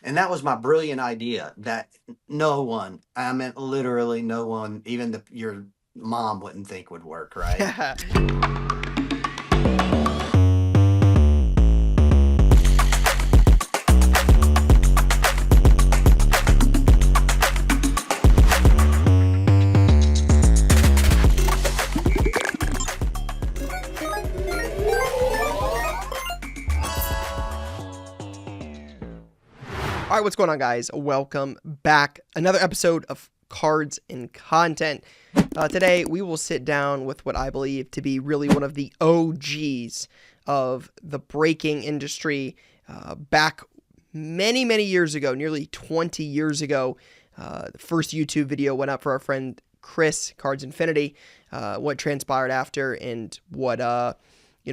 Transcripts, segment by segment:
And that was my brilliant idea that no one, I meant literally no one, even your mom wouldn't think would work, right? All right, what's going on, guys? Welcome back. Another episode of Cards and Content. Today, we will sit down with what I believe to be really one of the OGs of the breaking industry. Back many years ago, nearly 20 years ago, the first YouTube video went up for our friend Chris, Cards Infinity. What transpired after and what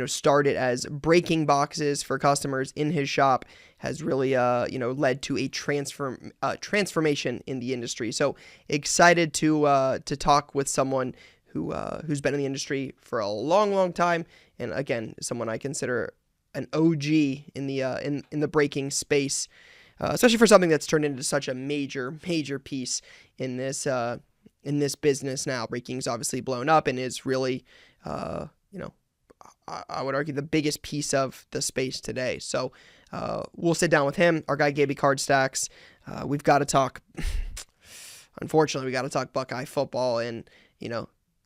started as breaking boxes for customers in his shop has really led to a transformation in the industry. So excited to talk with someone who's been in the industry for a long time, and again, someone I consider an OG in the breaking space, especially for something that's turned into such a major piece in this business now. Breaking's obviously blown up and is really I would argue the biggest piece of the space today. So we'll sit down with him, our guy Gabe Card Stacks. We've got to talk. Unfortunately, we got to talk Buckeye football, and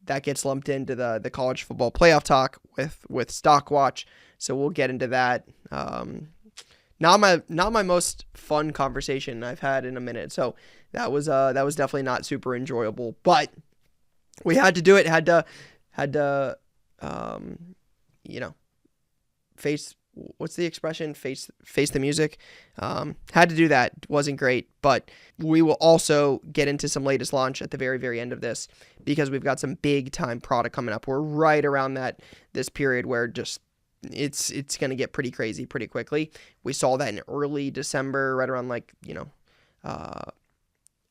that gets lumped into the college football playoff talk with Stock Watch. So we'll get into that. Not my most fun conversation I've had in a minute. So that was definitely not super enjoyable, but we had to do it. Had to face, what's the expression? Face the music. Had to do that. Wasn't great, but we will also get into some latest launch at the very end of this, because we've got some big time product coming up. We're right around this period where just it's going to get pretty crazy pretty quickly. We saw that in early December, right around I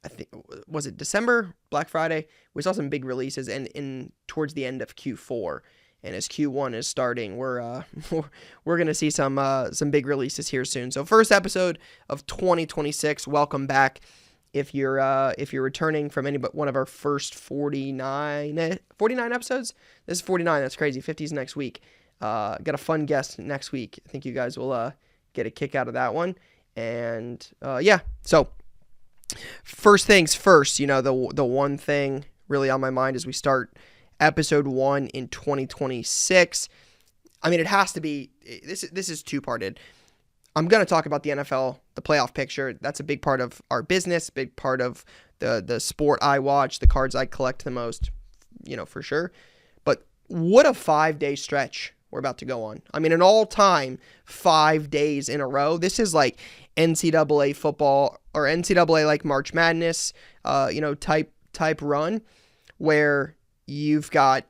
think, was it December, Black Friday? We saw some big releases, and in towards the end of Q4. And as Q1 is starting, we're gonna see some big releases here soon. So first episode of 2026. Welcome back. If you're returning from any but one of our first 49 episodes, this is 49. That's crazy. 50's next week. Got a fun guest next week. I think you guys will get a kick out of that one. And yeah. So first things first. The one thing really on my mind as we start episode 1 in 2026. I mean, it has to be, this is two-parted. I'm going to talk about the NFL, the playoff picture. That's a big part of our business, big part of the sport I watch, the cards I collect the most, for sure. But what a 5-day stretch we're about to go on. I mean, an all-time 5 days in a row. This is like NCAA football, or NCAA like March Madness, type run, where you've got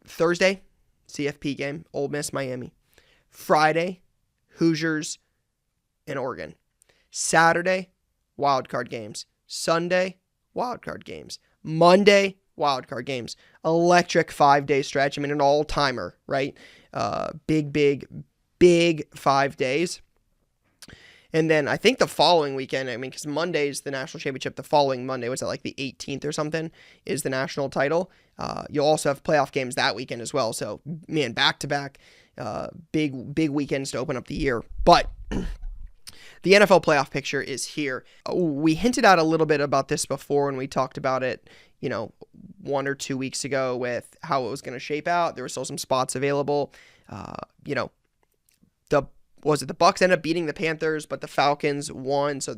Thursday, CFP game, Ole Miss, Miami. Friday, Hoosiers and Oregon. Saturday, wildcard games. Sunday, wildcard games. Monday, wildcard games. Electric 5-day stretch. I mean, an all-timer, right? Big 5 days. And then I think the following weekend, because Monday's the national championship. The following Monday, was it like the 18th or something, is the national title. You'll also have playoff games that weekend as well. So, man, back-to-back big weekends to open up the year. But the NFL playoff picture is here. We hinted out a little bit about this before when we talked about it, 1 or 2 weeks ago with how it was going to shape out. There were still some spots available. The Bucs ended up beating the Panthers, but the Falcons won, so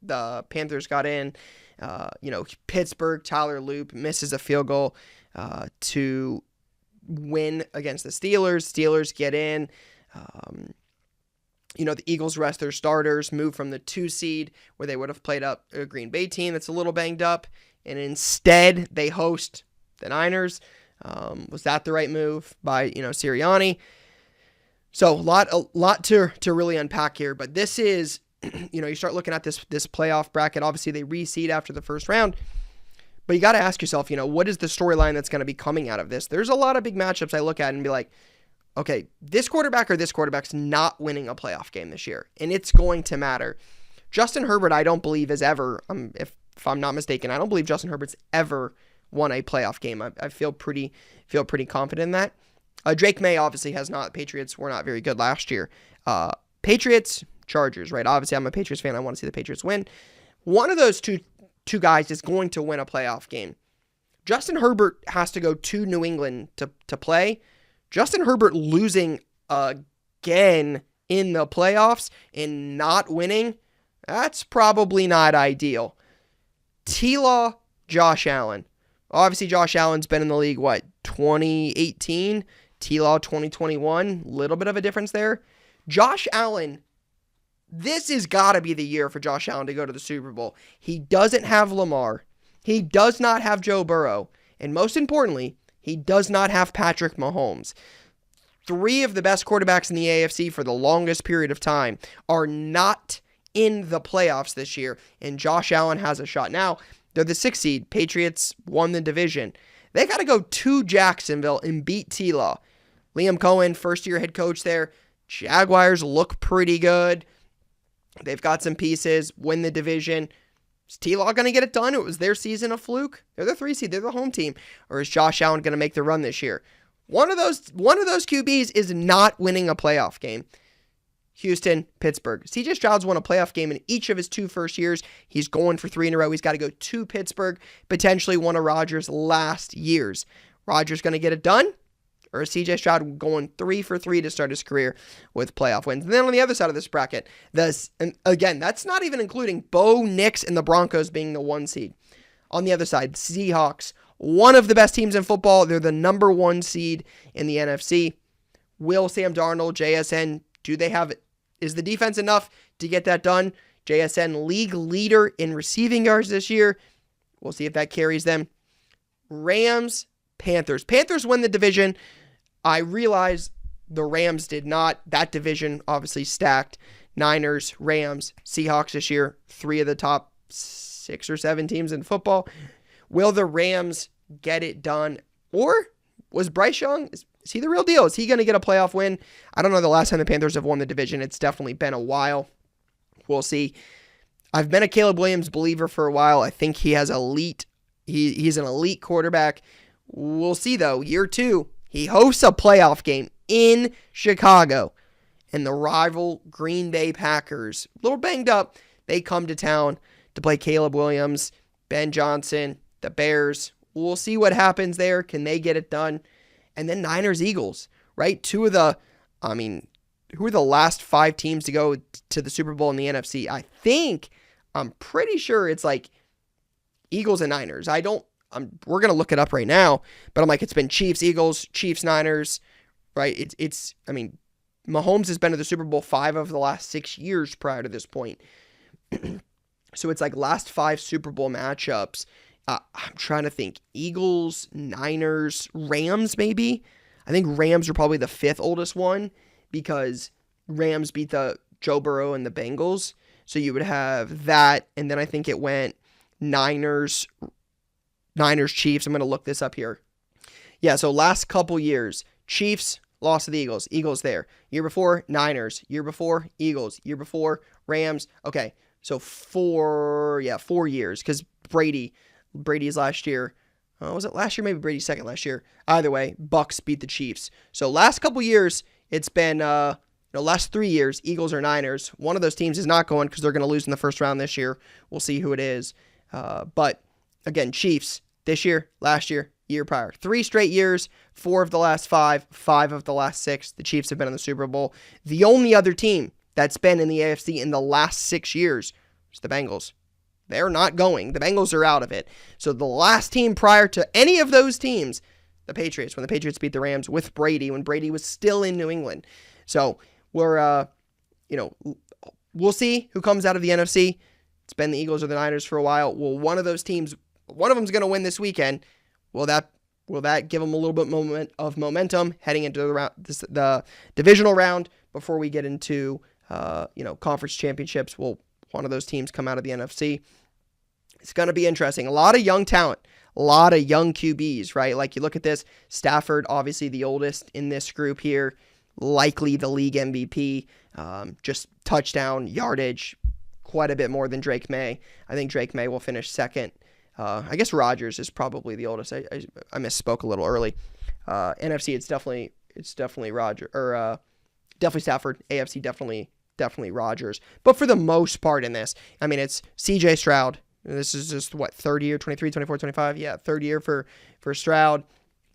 the Panthers got in. Pittsburgh, Tyler Loop misses a field goal to win against the Steelers. Steelers get in. The Eagles rest their starters, move from the 2 seed where they would have played up a Green Bay team that's a little banged up, and instead they host the Niners. Was that the right move by Sirianni? So a lot to really unpack here, but this is, you start looking at this playoff bracket. Obviously, they reseed after the first round, but you got to ask yourself, what is the storyline that's going to be coming out of this? There's a lot of big matchups I look at and be like, okay, this quarterback or this quarterback's not winning a playoff game this year, and it's going to matter. Justin Herbert, I don't believe is ever, if I'm not mistaken, I don't believe Justin Herbert's ever won a playoff game. I feel pretty confident in that. Drake May obviously has not. Patriots were not very good last year. Patriots, Chargers, right? Obviously, I'm a Patriots fan. I want to see the Patriots win. One of those two guys is going to win a playoff game. Justin Herbert has to go to New England to play. Justin Herbert losing again in the playoffs and not winning, that's probably not ideal. T-Law, Josh Allen. Obviously, Josh Allen's been in the league, 2018? T-Law 2021. Little bit of a difference there. Josh Allen, this has got to be the year for Josh Allen to go to the Super Bowl. He doesn't have Lamar. He does not have Joe Burrow. And most importantly, he does not have Patrick Mahomes. Three of the best quarterbacks in the AFC for the longest period of time are not in the playoffs this year, and Josh Allen has a shot. Now, they're the 6th seed. Patriots won the division. They got to go to Jacksonville and beat T-Law. Liam Cohen, first-year head coach there. Jaguars look pretty good. They've got some pieces, win the division. Is T-Law going to get it done? It was their season a fluke. They're the 3 seed. They're the home team. Or is Josh Allen going to make the run this year? One of those QBs is not winning a playoff game. Houston, Pittsburgh. C.J. Stroud's won a playoff game in each of his 2 first years. He's going for 3 in a row. He's got to go to Pittsburgh, potentially one of Rodgers' last years. Rodgers going to get it done? Or is C.J. Stroud going 3 for 3 to start his career with playoff wins? And then on the other side of this bracket, and again, that's not even including Bo Nix and the Broncos being the 1 seed. On the other side, Seahawks, one of the best teams in football. They're the number 1 seed in the NFC. Will Sam Darnold, JSN, is the defense enough to get that done? JSN, league leader in receiving yards this year. We'll see if that carries them. Rams, Panthers. Panthers win the division. I realize the Rams did not. That division obviously stacked. Niners, Rams, Seahawks this year. 3 of the top 6 or 7 teams in football. Will the Rams get it done? Or was Bryce Young, is he the real deal? Is he going to get a playoff win? I don't know the last time the Panthers have won the division. It's definitely been a while. We'll see. I've been a Caleb Williams believer for a while. I think he has he's an elite quarterback. We'll see, though. Year 2, he hosts a playoff game in Chicago. And the rival Green Bay Packers, a little banged up, they come to town to play Caleb Williams, Ben Johnson, the Bears. We'll see what happens there. Can they get it done? And then Niners, Eagles, right? Who are the last 5 teams to go to the Super Bowl in the NFC? I'm pretty sure it's like Eagles and Niners. We're going to look it up right now, but I'm like, it's been Chiefs, Eagles, Chiefs, Niners, right? Mahomes has been to the Super Bowl 5 of the last 6 years prior to this point. So it's like last 5 Super Bowl matchups. I'm trying to think. Eagles, Niners, Rams maybe? I think Rams are probably the 5th oldest one because Rams beat the Joe Burrow and the Bengals. So you would have that, and then I think it went Niners, Chiefs. I'm going to look this up here. Yeah, so last couple years, Chiefs lost to the Eagles. Eagles there. Year before, Niners. Year before, Eagles. Year before, Rams. Okay, so 4 years because Brady's last year. Was it last year? Maybe Brady's second last year. Either way, Bucks beat the Chiefs. So last couple years, it's been last 3 years, Eagles or Niners. One of those teams is not going because they're going to lose in the first round this year. We'll see who it is. But again, Chiefs this year, last year, year prior. 3 straight years, 4 of the last 5, 5 of the last 6. The Chiefs have been in the Super Bowl. The only other team that's been in the AFC in the last 6 years is the Bengals. They're not going. The Bengals are out of it. So the last team prior to any of those teams, the Patriots, when the Patriots beat the Rams with Brady, when Brady was still in New England. So we'll see who comes out of the NFC. It's been the Eagles or the Niners for a while. Well, one of those teams, one of them's going to win this weekend. Will that give them a little bit of momentum heading into the divisional round before we get into conference championships? Will one of those teams come out of the NFC? It's going to be interesting. A lot of young talent, a lot of young QBs, right? Like you look at this, Stafford, obviously the oldest in this group here, likely the league MVP, just touchdown, yardage, quite a bit more than Drake May. I think Drake May will finish second. I guess Rodgers is probably the oldest. I misspoke a little early. NFC, it's definitely Roger or definitely Stafford. AFC, definitely Rodgers. But for the most part in this, I mean, it's CJ Stroud. This is just what, third year, 23, 24, 25. Yeah, third year for Stroud.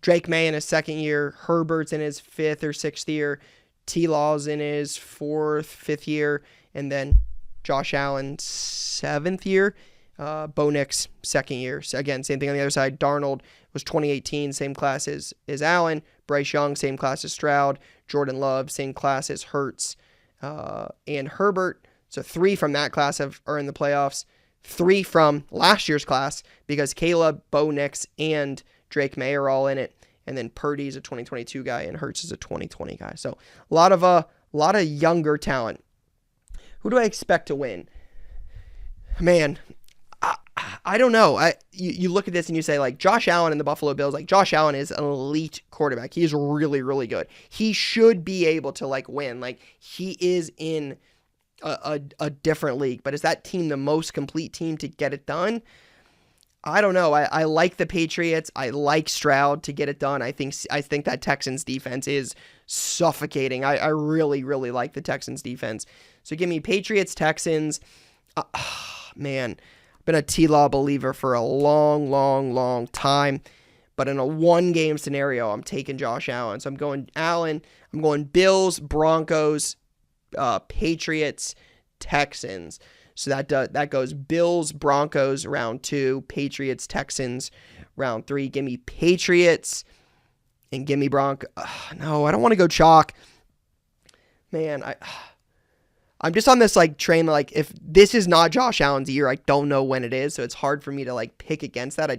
Drake May in his second year. Herbert's in his fifth or sixth year. T-Law's in his fourth, fifth year. And then Josh Allen, seventh year. Bo Nix, second year. So again, same thing on the other side. Darnold was 2018, same class as Allen. Bryce Young, same class as Stroud. Jordan Love, same class as Hurts and Herbert. So 3 from that class are in the playoffs. 3 from last year's class because Caleb, Bo Nix, and Drake May are all in it. And then Purdy's a 2022 guy and Hurts is a 2020 guy. So a lot of younger talent. Who do I expect to win? Man, I don't know. You look at this and you say, like, Josh Allen and the Buffalo Bills, like, Josh Allen is an elite quarterback. He is really, really good. He should be able to, like, win. Like, he is in a different league. But is that team the most complete team to get it done? I don't know. I like the Patriots. I like Stroud to get it done. I think that Texans defense is suffocating. I really, really like the Texans defense. So give me Patriots, Texans. Man, I've been a T-Law believer for a long, long, long time. But in a one-game scenario, I'm taking Josh Allen. So I'm going Allen. I'm going Bills, Broncos, Patriots, Texans. So that goes Bills, Broncos, round 2, Patriots, Texans, round 3. Give me Patriots and give me Broncos. No, I don't want to go chalk. Man, I'm just on this like train. Like, if this is not Josh Allen's year, I don't know when it is. So it's hard for me to like pick against that.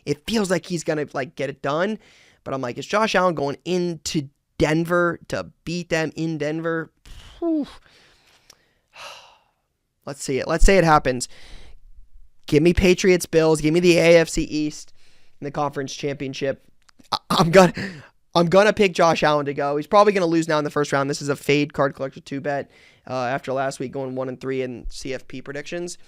It feels like he's going to like get it done. But I'm like, is Josh Allen going into Denver to beat them in Denver? Whew. Let's see it. Let's say it happens. Give me Patriots, Bills. Give me the AFC East in the conference championship. I'm gonna pick Josh Allen to go. He's probably gonna lose now in the first round. This is a fade card collector 2-bet after last week going 1-3 in CFP predictions.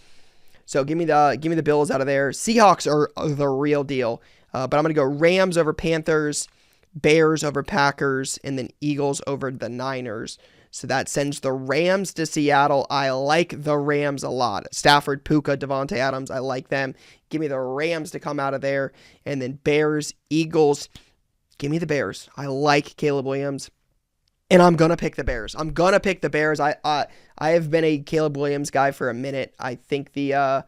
So give me the Bills out of there. Seahawks are the real deal, but I'm gonna go Rams over Panthers, Bears over Packers, and then Eagles over the Niners. So that sends the Rams to Seattle. I like the Rams a lot. Stafford, Puka, Devontae Adams, I like them. Give me the Rams to come out of there. And then Bears, Eagles. Give me the Bears. I like Caleb Williams. And I'm going to pick the Bears. I have been a Caleb Williams guy for a minute. I think that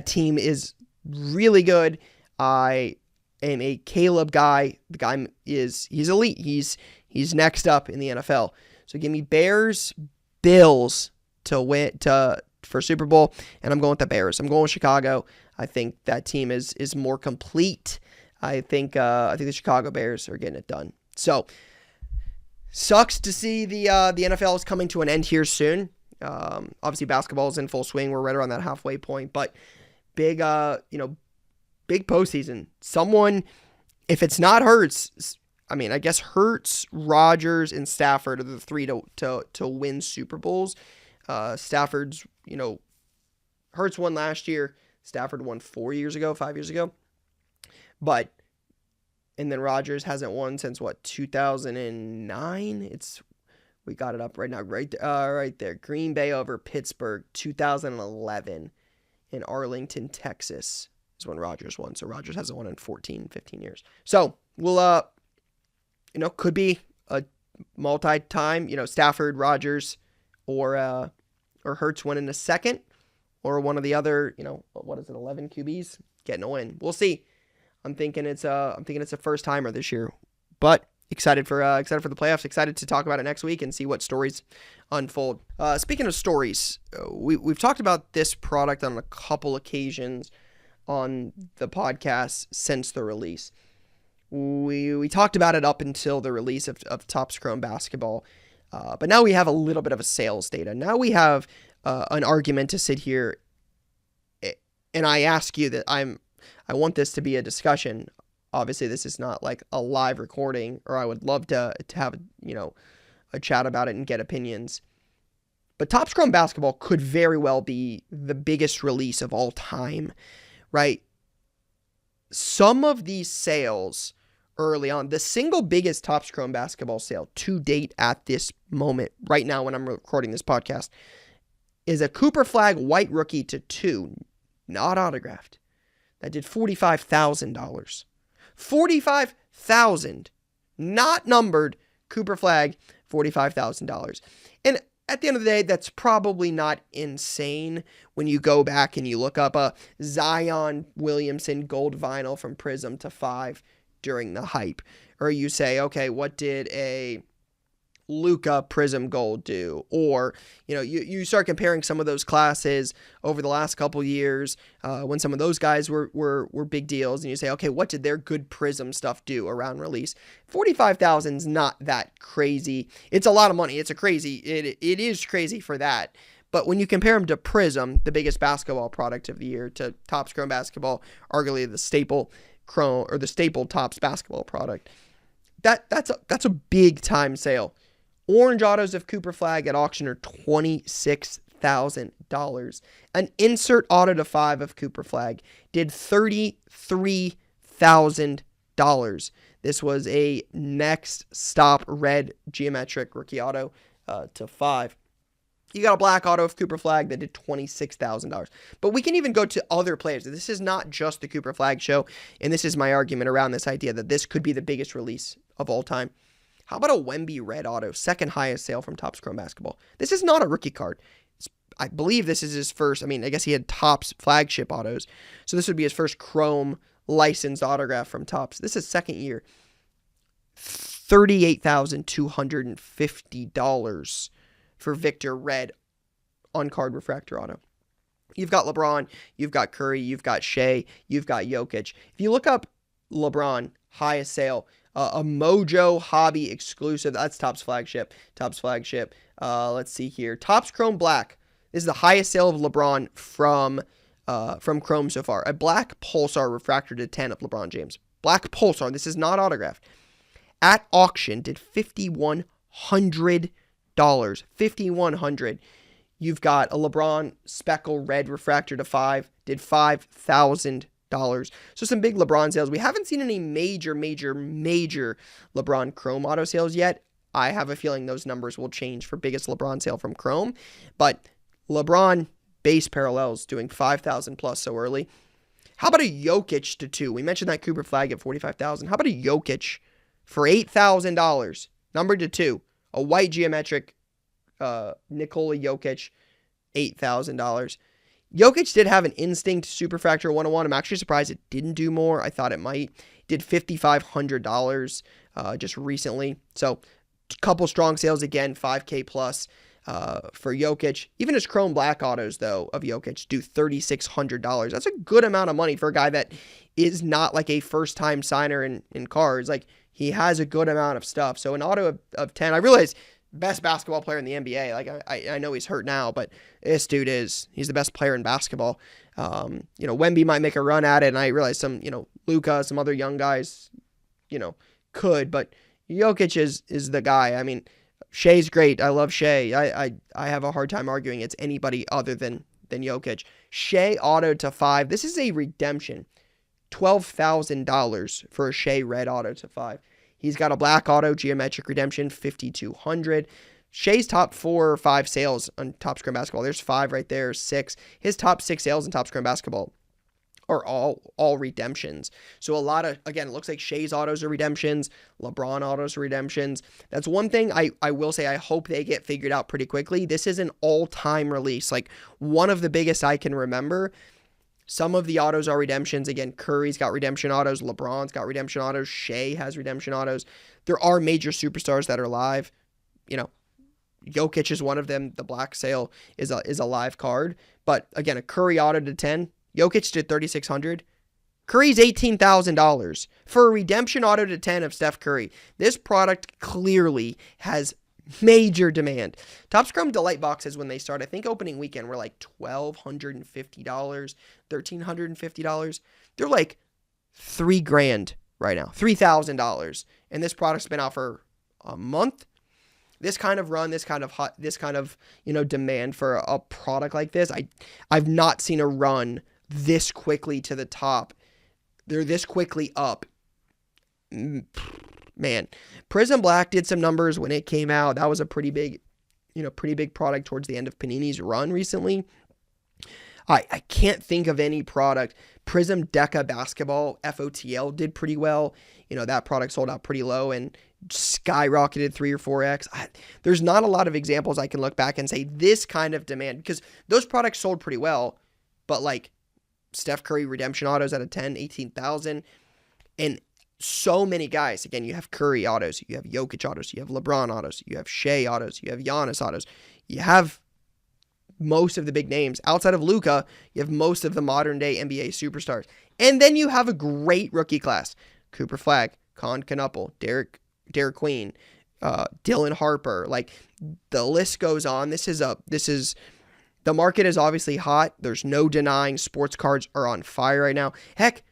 team is really good. I am a Caleb guy. The guy he's elite. He's next up in the NFL. So give me Bears, Bills to win for Super Bowl, and I'm going with the Bears. I'm going with Chicago. I think that team is more complete. I think the Chicago Bears are getting it done. So sucks to see the NFL is coming to an end here soon. Obviously basketball is in full swing. We're right around that halfway point, but big postseason. Someone, if it's not Hurts, I mean, I guess Hurts, Rodgers, and Stafford are the 3 to win Super Bowls. Stafford's, Hurts won last year. Stafford won 5 years ago. And then Rodgers hasn't won since 2009? We got it up right now, right there. Green Bay over Pittsburgh, 2011 in Arlington, Texas is when Rodgers won. So Rodgers hasn't won in 14, 15 years. So we'll, could be a multi-time, Stafford, Rodgers, or Hurts winning a second, or one of the other, 11 QBs getting a win. We'll see. I'm thinking it's a first timer this year, but excited for the playoffs. Excited to talk about it next week and see what stories unfold. Speaking of stories, we've talked about this product on a couple occasions on the podcast since the release. We talked about it up until the release of Topps Chrome Basketball, but now we have a little bit of a sales data. Now we have an argument to sit here, and I ask you that I want this to be a discussion. Obviously, this is not like a live recording, or I would love to have a chat about it and get opinions. But Topps Chrome Basketball could very well be the biggest release of all time, right? Some of these sales early on, the single biggest Topps Chrome Basketball sale to date at this moment, right now when I'm recording this podcast, is a Cooper Flag white rookie to 2, not autographed. That did $45,000. $45,000, not numbered, Cooper Flag, $45,000. And at the end of the day, that's probably not insane when you go back and you look up a Zion Williamson gold vinyl from Prism to 5 during the hype. Or you say, okay, what did a Luka Prism Gold do? Or, you start comparing some of those classes over the last couple years when some of those guys were big deals, and you say, okay, what did their good Prism stuff do around release? 45,000 is not that crazy. It's a lot of money. It is crazy for that. But when you compare them to Prism, the biggest basketball product of the year, to Topps Chrome Basketball, arguably the staple Chrome or the staple Topps basketball product, that's a big time sale. Orange autos of Cooper Flag at auction are $26,000. An insert auto to 5 of Cooper Flag did $33,000. This was a next stop red geometric rookie auto to 5. You got a black auto of Cooper Flag that did $26,000. But we can even go to other players. This is not just the Cooper Flag show, and this is my argument around this idea that this could be the biggest release of all time. How about a Wemby red auto, second highest sale from Topps Chrome Basketball? This is not a rookie card. I believe this is his first. I guess he had Topps flagship autos, so this would be his first Chrome licensed autograph from Topps. This is second year. $38,250 for Victor red on-card refractor auto. You've got LeBron, you've got Curry, you've got Shea, you've got Jokic. If you look up LeBron, highest sale, a Mojo Hobby exclusive. That's Topps flagship. Let's see here. Topps Chrome Black. This is the highest sale of LeBron from Chrome so far. A black Pulsar refractor to 10 of LeBron James. Black Pulsar. This is not autographed. At auction did $5,100. $5,100. You've got a LeBron Speckle red refractor to 5. Did $5,000. So some big LeBron sales. We haven't seen any major LeBron Chrome auto sales yet. I have a feeling those numbers will change for biggest LeBron sale from Chrome. But LeBron base parallels doing 5,000 plus so early. How about a Jokic to 2? We mentioned that Cooper Flag at 45,000. How about a Jokic for $8,000, numbered to 2? A white geometric Nikola Jokic, $8,000. Jokic did have an Instinct Superfractor 101. I'm actually surprised it didn't do more. I thought it might. Did $5,500 just recently. So a couple strong sales again, 5K plus for Jokic. Even his Chrome Black autos, though, of Jokic do $3,600. That's a good amount of money for a guy that is not like a first-time signer in cards. Like, he has a good amount of stuff. So an auto of 10, I realize best basketball player in the NBA. Like, I know he's hurt now, but this dude he's the best player in basketball. Wemby might make a run at it, and I realize some, Luka, some other young guys, could, but Jokic is the guy. I mean, Shea's great. I love Shea. I have a hard time arguing it's anybody other than Jokic. Shea auto to 5. This is a redemption. $12,000 for a Shea red auto to 5. He's got a black auto geometric redemption, $5,200. Shea's top 4 or 5 sales on Topps Chrome Basketball. There's 5 right there, 6. His top 6 sales in Topps Chrome Basketball are all redemptions. So a lot of, again, it looks like Shea's autos are redemptions, LeBron autos are redemptions. That's one thing I will say I hope they get figured out pretty quickly. This is an all-time release, like one of the biggest I can remember. Some of the autos are redemptions. Again, Curry's got redemption autos. LeBron's got redemption autos. Shea has redemption autos. There are major superstars that are live. Jokic is one of them. The black sale is a live card. But again, a Curry auto to 10. Jokic did $3,600. Curry's $18,000 for a redemption auto to 10 of Steph Curry. This product clearly has major demand. Topps Chrome Delight boxes, when they start, I think opening weekend, were like $1,250, $1,350. They're like $3,000 right now, $3,000. And this product's been out for a month. this kind of run, this kind of hot, this kind of demand for a product like this. I've not seen a run this quickly to the top. They're this quickly up. Man, Prism Black did some numbers when it came out. That was a pretty big, pretty big product towards the end of Panini's run recently. I can't think of any product. Prism Deca Basketball FOTL did pretty well. That product sold out pretty low and skyrocketed 3 or 4x. There's not a lot of examples I can look back and say this kind of demand, because those products sold pretty well, but like Steph Curry redemption autos out of 10, 18,000, and so many guys. Again, you have Curry autos, you have Jokic autos, you have LeBron autos, you have Shea autos, you have Giannis autos, you have most of the big names. Outside of Luka, you have most of the modern day NBA superstars. And then you have a great rookie class. Cooper Flagg, Con Knuppel, Derek Queen, Dylan Harper. Like, the list goes on. The market is obviously hot. There's no denying sports cards are on fire right now. Heck,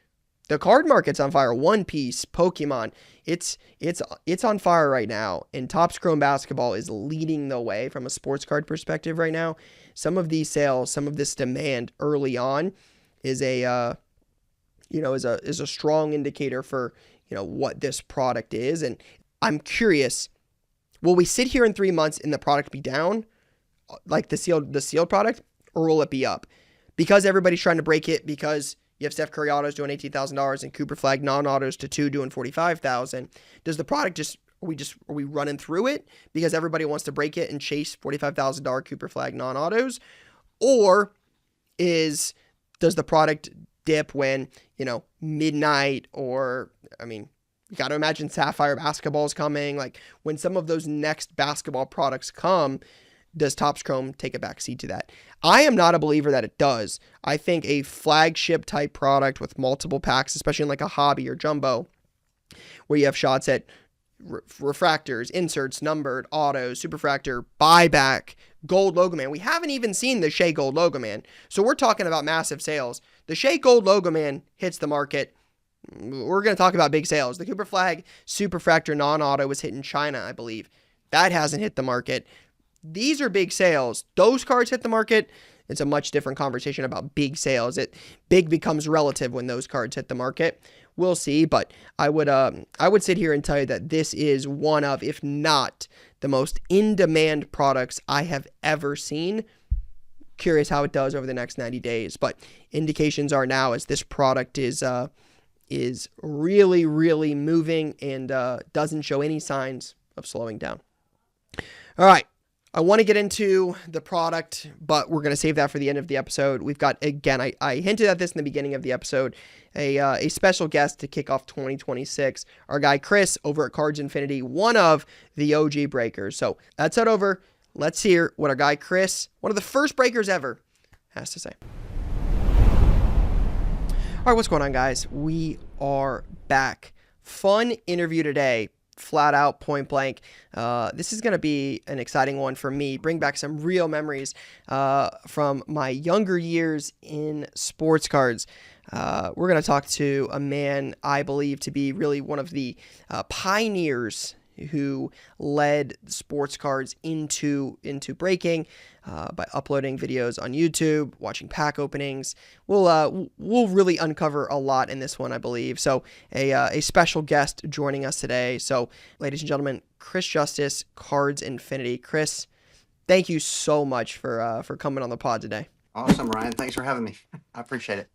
the card market's on fire. One Piece, Pokemon, it's on fire right now. And Topps Chrome Basketball is leading the way from a sports card perspective right now. Some of these sales, some of this demand early on is a strong indicator for what this product is. And I'm curious, will we sit here in 3 months and the product be down, like the sealed product, or will it be up? Because everybody's trying to break it, because you have Steph Curry autos doing $18,000 and Cooper Flagg non-autos to 2 doing $45,000. Does the product are we running through it because everybody wants to break it and chase $45,000 Cooper Flagg non-autos? Or does the product dip when, midnight, or, you got to imagine Sapphire basketball is coming. Like, when some of those next basketball products come, does Topps Chrome take a back seat to that? I am not a believer that it does. I think a flagship type product with multiple packs, especially in like a hobby or jumbo, where you have shots at refractors, inserts, numbered, autos, superfractor, buyback, gold logo man. We haven't even seen the Shea gold logo man. So we're talking about massive sales. The Shea gold logo man hits the market. We're going to talk about big sales. The Cooper Flagg superfractor non-auto was hit in China, I believe. That hasn't hit the market. These are big sales. Those cards hit the market. It's a much different conversation about big sales. Big becomes relative when those cards hit the market. We'll see, but I would sit here and tell you that this is one of, if not the most in-demand products I have ever seen. Curious how it does over the next 90 days, but indications are now as this product is really, really moving and doesn't show any signs of slowing down. All right. I want to get into the product, but we're going to save that for the end of the episode. We've got, again, I hinted at this in the beginning of the episode, a special guest to kick off 2026, our guy Chris over at Cards Infinity, one of the OG breakers. So let's head over. Let's hear what our guy Chris, one of the first breakers ever, has to say. All right, what's going on, guys? We are back. Fun interview today. Flat out, point blank. This is going to be an exciting one for me. Bring back some real memories from my younger years in sports cards. We're going to talk to a man I believe to be really one of the pioneers who led sports cards into breaking by uploading videos on YouTube, watching pack openings. We'll really uncover a lot in this one, I believe. So a special guest joining us today. So, ladies and gentlemen, Chris Justice, Cards Infinity. Chris, thank you so much for coming on the pod today. Awesome, Ryan. Thanks for having me. I appreciate it.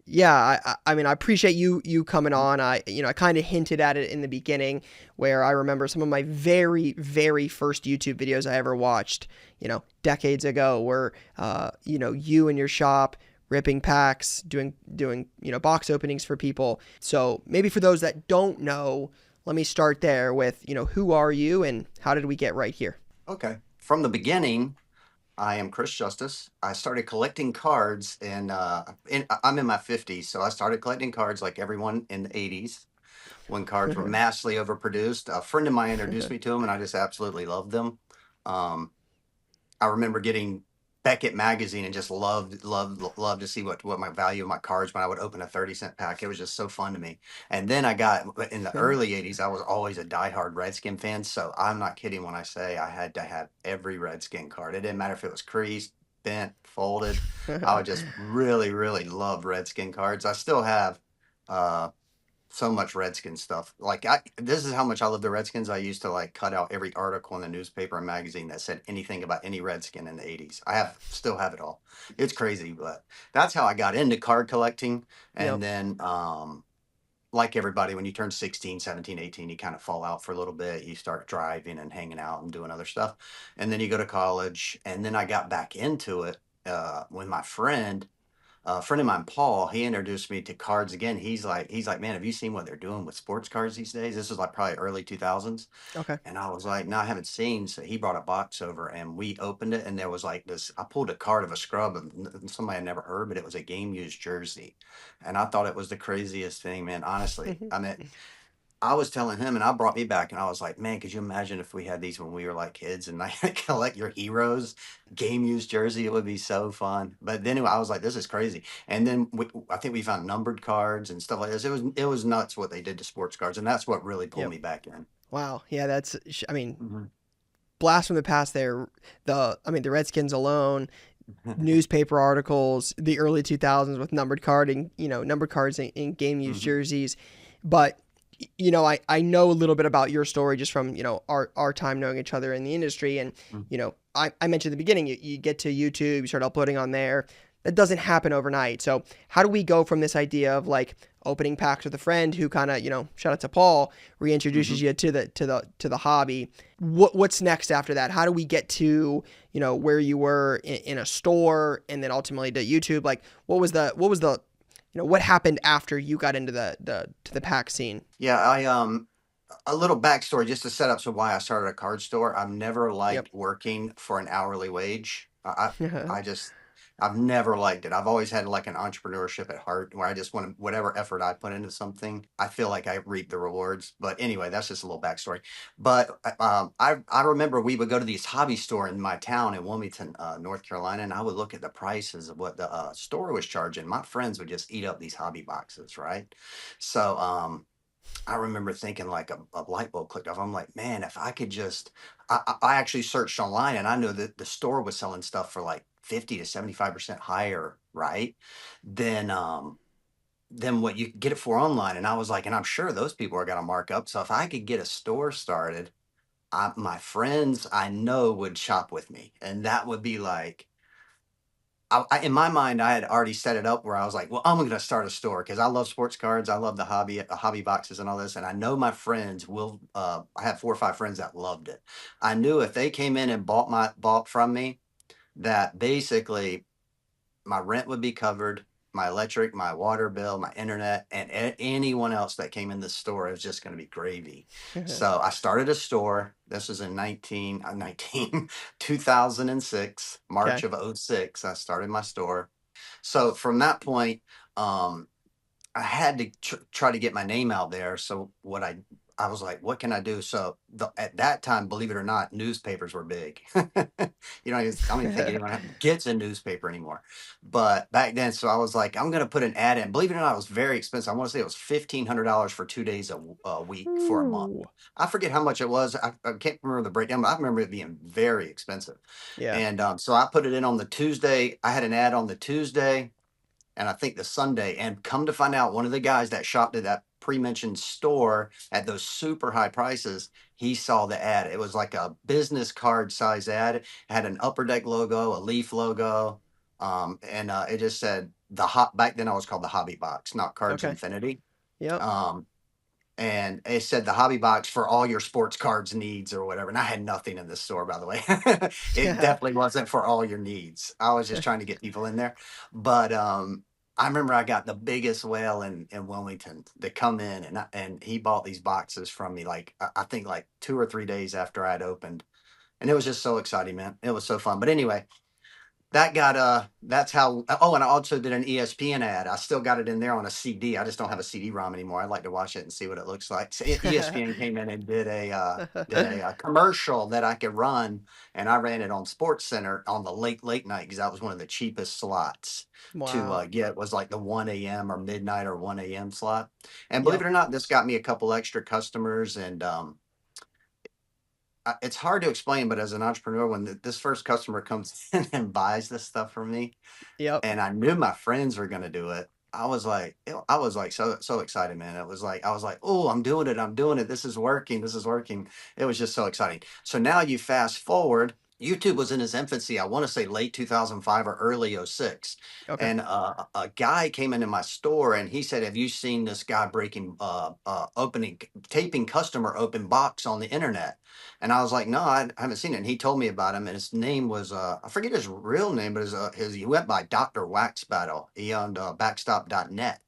Yeah, I mean, I appreciate you coming on. I kind of hinted at it in the beginning, where I remember some of my very, very first YouTube videos I ever watched, decades ago, were, you in your shop ripping packs, doing box openings for people. So maybe for those that don't know, let me start there with, who are you and how did we get right here? Okay. From the beginning, I am Chris Justice. I started collecting cards I'm in my 50s, so I started collecting cards like everyone in the 80s when cards were massively overproduced. A friend of mine introduced me to them, and I just absolutely loved them. I remember getting Beckett magazine and just loved to see what my value of my cards when I would open a 30-cent pack. It was just so fun to me. And then I got in the early 80s, I was always a diehard Redskin fan. So I'm not kidding when I say I had to have every Redskin card. It didn't matter if it was creased, bent, folded. I would just really, really love Redskin cards. I still have uh so much Redskin stuff. Like this is how much I love the Redskins. I used to like cut out every article in the newspaper and magazine that said anything about any Redskin in the 80s. Still have it all. It's crazy, but that's how I got into card collecting. And Yep. then like everybody, when you turn 16, 17, 18, you kind of fall out for a little bit. You start driving and hanging out and doing other stuff. And then you go to college. And then I got back into it when my friend a friend of mine, Paul, he introduced me to cards again. He's like, man, have you seen what they're doing with sports cards these days? This was like probably early 2000s. Okay. And I was like, no, I haven't seen. So he brought a box over and we opened it. And there was like this, I pulled a card of a scrub of somebody I never heard, but it was a game used jersey. And I thought it was the craziest thing, man. Honestly, I mean, I was telling him, and I brought me back, and I was like, "Man, could you imagine if we had these when we were like kids, and I collect your heroes, game used jersey? It would be so fun." But then I was like, "This is crazy." And then I think we found numbered cards and stuff like this. It was nuts what they did to sports cards, and that's what really pulled Yep. me back in. Wow. Yeah, that's. I mean, Mhm. blast from the past there. The Redskins alone, newspaper articles, the early 2000s with numbered cards in game used Mhm. jerseys. But I know a little bit about your story just from our time knowing each other in the industry. And Mhm. I mentioned at the beginning, you get to YouTube, you start uploading on there. That doesn't happen overnight. So how do we go from this idea of like opening packs with a friend who kind of, shout out to Paul, reintroduces Mhm. you to the hobby? What's next after that? How do we get to where you were in a store and then ultimately to YouTube? Like what happened after you got into the pack scene? Yeah, a little backstory just to set up so why I started a card store. I've never Yep. liked working for an hourly wage. I just I've never liked it. I've always had like an entrepreneurship at heart where I just want to whatever effort I put into something, I feel like I reap the rewards. But anyway, that's just a little backstory. But I remember we would go to these hobby store in my town in Wilmington, North Carolina, and I would look at the prices of what the store was charging. My friends would just eat up these hobby boxes, right? So I remember thinking like a light bulb clicked off. I'm like, man, if I could just, I actually searched online and I knew that the store was selling stuff for like 50 to 75% higher, right? Than, than what you could get it for online. And I was like, and I'm sure those people are going to mark up. So if I could get a store started, my friends I know would shop with me. And that would be like, in my mind, I had already set it up where I was like, well, I'm going to start a store because I love sports cards. I love the hobby boxes and all this. And I know my friends will, I have 4 or 5 friends that loved it. I knew if they came in and bought from me, that basically my rent would be covered, my electric, my water bill, my internet, and anyone else that came in the store is just going to be gravy. So I started a store. This was in 2006, March Okay. of '06. I started my store. So from that point, um, I had to try to get my name out there. So I was like, what can I do? So at that time, believe it or not, newspapers were big. I don't even think anyone gets a newspaper anymore. But back then, so I was like, I'm going to put an ad in. Believe it or not, it was very expensive. I want to say it was $1,500 for 2 days a week for a month. Ooh. I forget how much it was. I can't remember the breakdown, but I remember it being very expensive. Yeah. And so I put it in on the Tuesday. I had an ad on the Tuesday and I think the Sunday. And come to find out, one of the guys that shopped at that pre-mentioned store at those super high prices, he saw the ad. It was like a business card size ad. It had an Upper Deck logo, a Leaf logo, and it just said the hot. Back then, I was called the Hobby Box, not Cards Okay. Infinity. Yep. Um, and it said the hobby box for all your sports cards needs or whatever. And I had nothing in this store, by the way. It definitely wasn't for all your needs. I was just trying to get people in there. But I remember I got the biggest whale in Wilmington to come in and he bought these boxes from me like I think like 2 or 3 days after I had opened. And it was just so exciting, man. It was so fun. But anyway, that got that's how. Oh, and I also did an ESPN ad. I still got it in there on a CD. I just don't have a CD-ROM anymore. I'd like to watch it and see what it looks like. So ESPN came in and did a commercial that I could run, and I ran it on Sports Center on the late night because that was one of the cheapest slots to Wow. get. It was like the 1 a.m. or midnight or 1 a.m. slot. And believe Yep. it or not, this got me a couple extra customers, and it's hard to explain, but as an entrepreneur, when this first customer comes in and buys this stuff from me, Yep. and I knew my friends were gonna do it. I was like so excited, man. It was like I was like, oh, I'm doing it. This is working. This is working. It was just so exciting. So now you fast forward. YouTube was in its infancy. I want to say late 2005 or early '06, Okay. and a guy came into my store and he said, "Have you seen this guy breaking, opening, taping customer open box on the internet?" And I was like, "No, I haven't seen it." And he told me about him, and his name was I forget his real name, but his he went by Doctor Wax Battle. He owned Backstop.net,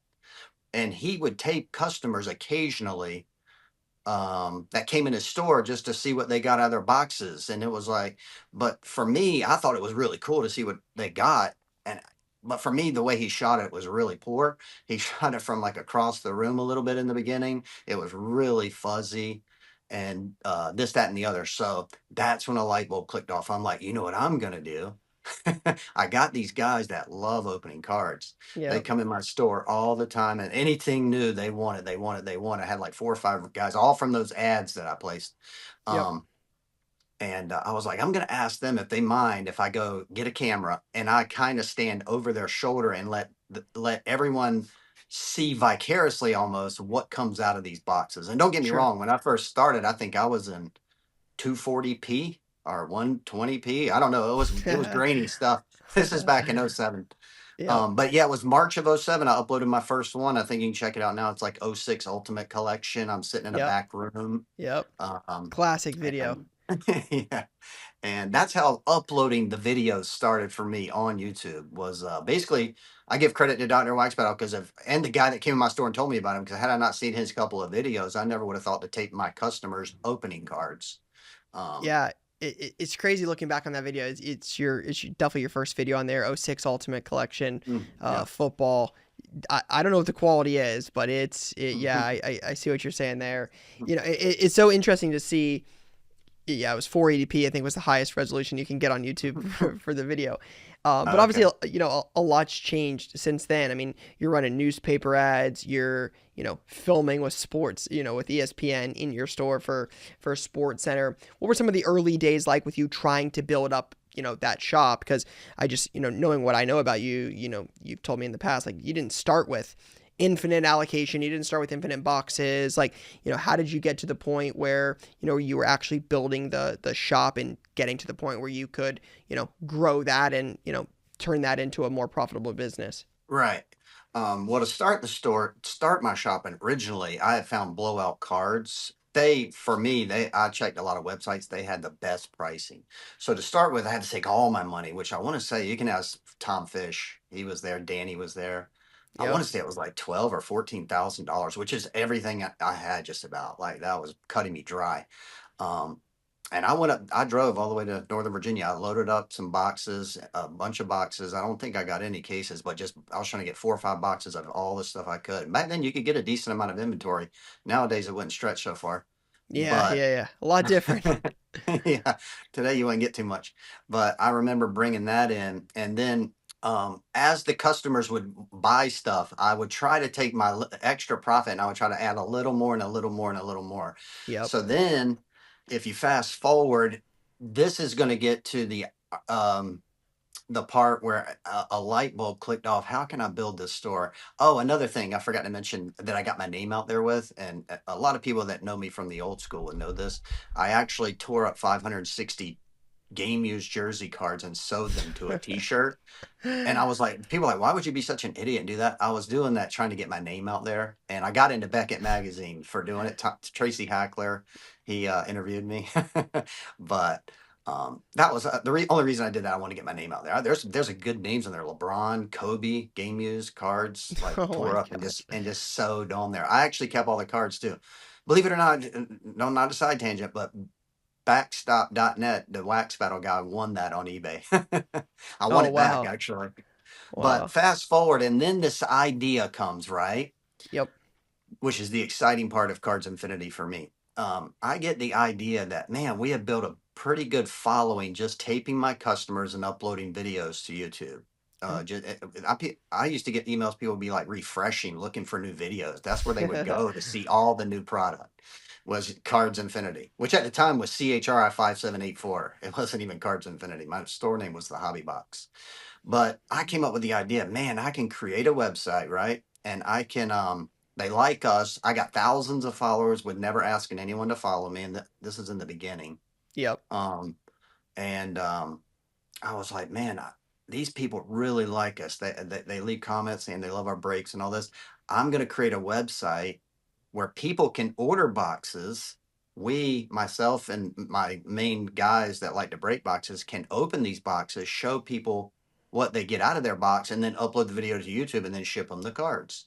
and he would tape customers occasionally that came in his store just to see what they got out of their boxes. And it was like, but for me, I thought it was really cool to see what they got. And but for me, the way he shot it was really poor. He shot it from like across the room a little bit in the beginning. It was really fuzzy and this, that, and the other. So that's when a light bulb clicked off. I'm like, you know what I'm gonna do? I got these guys that love opening cards. They Yep. come in my store all the time, and anything new they wanted, they wanted, they wanted. I had like 4 or 5 guys, all from those ads that I placed. Yep. Um, and I was like, I'm going to ask them if they mind if I go get a camera and I kind of stand over their shoulder and let everyone see vicariously almost what comes out of these boxes. And don't get me Sure. wrong, when I first started, I think I was in 240p or 120p. I don't know. It was grainy stuff. This is back in '07. Yep. But yeah, it was March of '07. I uploaded my first one. I think you can check it out now. It's like '06 Ultimate Collection. I'm sitting in a Yep. back room. Yep. Um, Classic video. and yeah, and that's how uploading the videos started for me on YouTube was basically I give credit to Dr. Waxbattle because of and the guy that came in my store and told me about him because had I not seen his couple of videos, I never would have thought to tape my customers opening cards. Um, Yeah, it's crazy looking back on that video. Definitely your first video on there. '06 Ultimate Collection, yeah. football. I don't know what the quality is, but yeah, I see what you're saying there. It's so interesting to see. Yeah, it was 480p. I think was the highest resolution you can get on YouTube for the video. But obviously, Okay. a lot's changed since then. I mean, you're running newspaper ads. You're filming with sports. With ESPN in your store for Sports Center. What were some of the early days like with you trying to build up that shop? Because I just knowing what I know about you, you've told me in the past like you didn't start with infinite allocation. You didn't start with infinite boxes. Like, how did you get to the point where, you were actually building the shop and getting to the point where you could, grow that and, turn that into a more profitable business? Right. Well, to start my shopping originally, I had found blowout cards. For me, I checked a lot of websites. They had the best pricing. So to start with, I had to take all my money, which I want to say you can ask Tom Fish. He was there. Danny was there. I want Yep. to say it was like 12 or $14,000, which is everything I had just about. Like that was cutting me dry. Um, and I drove all the way to Northern Virginia. I loaded up some boxes, a bunch of boxes. I don't think I got any cases, but just I was trying to get 4 or 5 boxes of all the stuff I could. Back then, you could get a decent amount of inventory. Nowadays, it wouldn't stretch so far. Yeah. But Yeah. Yeah. A lot different. yeah, today you wouldn't get too much. But I remember bringing that in, and then as the customers would buy stuff, I would try to take my extra profit and I would try to add a little more and a little more and a little more. Yep. So then, if you fast forward, this is going to get to um, the part where a light bulb clicked off. How can I build this store? Oh, another thing I forgot to mention that I got my name out there with, and a lot of people that know me from the old school would know this. I actually tore up 560 game used jersey cards and sewed them to a t-shirt. And I was like, people are like, why would you be such an idiot and do that? I was doing that trying to get my name out there. And I got into Beckett Magazine for doing it. Tracy Hackler, he interviewed me. But that was only reason I did that. I want to get my name out there. There's a good names in there. LeBron, Kobe, game used cards, like Oh my tore up and gosh. just sewed on there. I actually kept all the cards too. Believe it or not, no, not a side tangent, but backstop.net, the wax battle guy, won that on eBay. I won Oh it back wow. actually. But Wow. fast forward, and then this idea comes, right? Yep. Which is the exciting part of Cards Infinity for me. I get the idea that, man, we have built a pretty good following just taping my customers and uploading videos to YouTube. I used to get emails, people would be like refreshing, looking for new videos. That's where they would go to see all the new product was Cards Infinity, which at the time was CHRI 5784. It wasn't even Cards Infinity. My store name was the Hobby Box. But I came up with the idea, man, I can create a website, right? And I can they like us. I got thousands of followers with never asking anyone to follow me. And this is in the beginning. Yep. Um, and I was like, man, these people really like us. They leave comments saying they love our breaks and all this. I'm going to create a website where people can order boxes. We, myself, and my main guys that like to break boxes can open these boxes, show people what they get out of their box, and then upload the video to YouTube and then ship them the cards.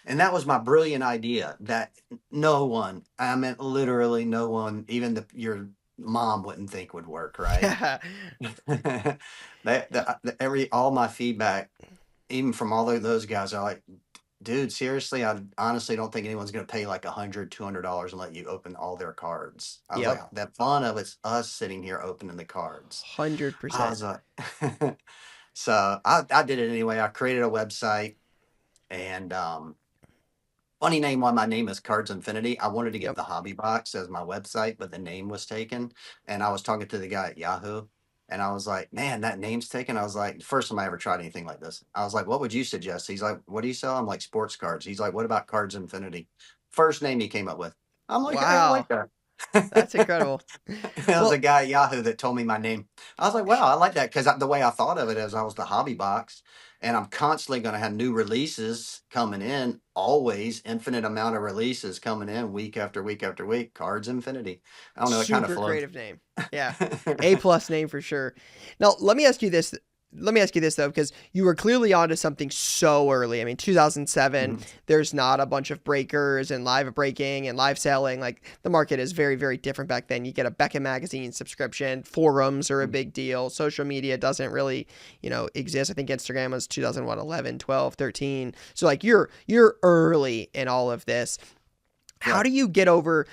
And that was my brilliant idea that no one, I mean, literally no one, even your mom wouldn't think would work, right? Yeah. All my feedback, even from all of those guys, are like, dude, seriously, I honestly don't think anyone's going to pay like $100, $200 and let you open all their cards. I was like, Yep. that fun of it's us sitting here opening the cards. I 100%. was like, so I did it anyway. I created a website and funny name why my name is Cards Infinity. I wanted to get Yep. the Hobby Box as my website, but the name was taken. And I was talking to the guy at Yahoo, and I was like, man, that name's taken. I was like, first time I ever tried anything like this. I was like, what would you suggest? He's like, what do you sell? I'm like, sports cards. He's like, what about Cards Infinity? First name he came up with. I'm like, hey, I like Wow. that. That's incredible. It was a Well, guy at Yahoo that told me my name. I was like, wow, I like that because the way I thought of it is I was the hobby box and I'm constantly going to have new releases coming in, always infinite amount of releases coming in week after week after week. Cards Infinity. I don't know. It kind of super flowed. creative name. Yeah. A plus name for sure. Now, let me ask you this. Let me ask you this though, because you were clearly onto something so early. I mean, 2007, Mhm. there's not a bunch of breakers and live breaking and live selling. Like the market is very, very different back then. You get a Beckett magazine subscription, forums are a big deal. Social media doesn't really, exist. I think Instagram was 2011, 12, 13. So like you're early in all of this. How Right. do you get over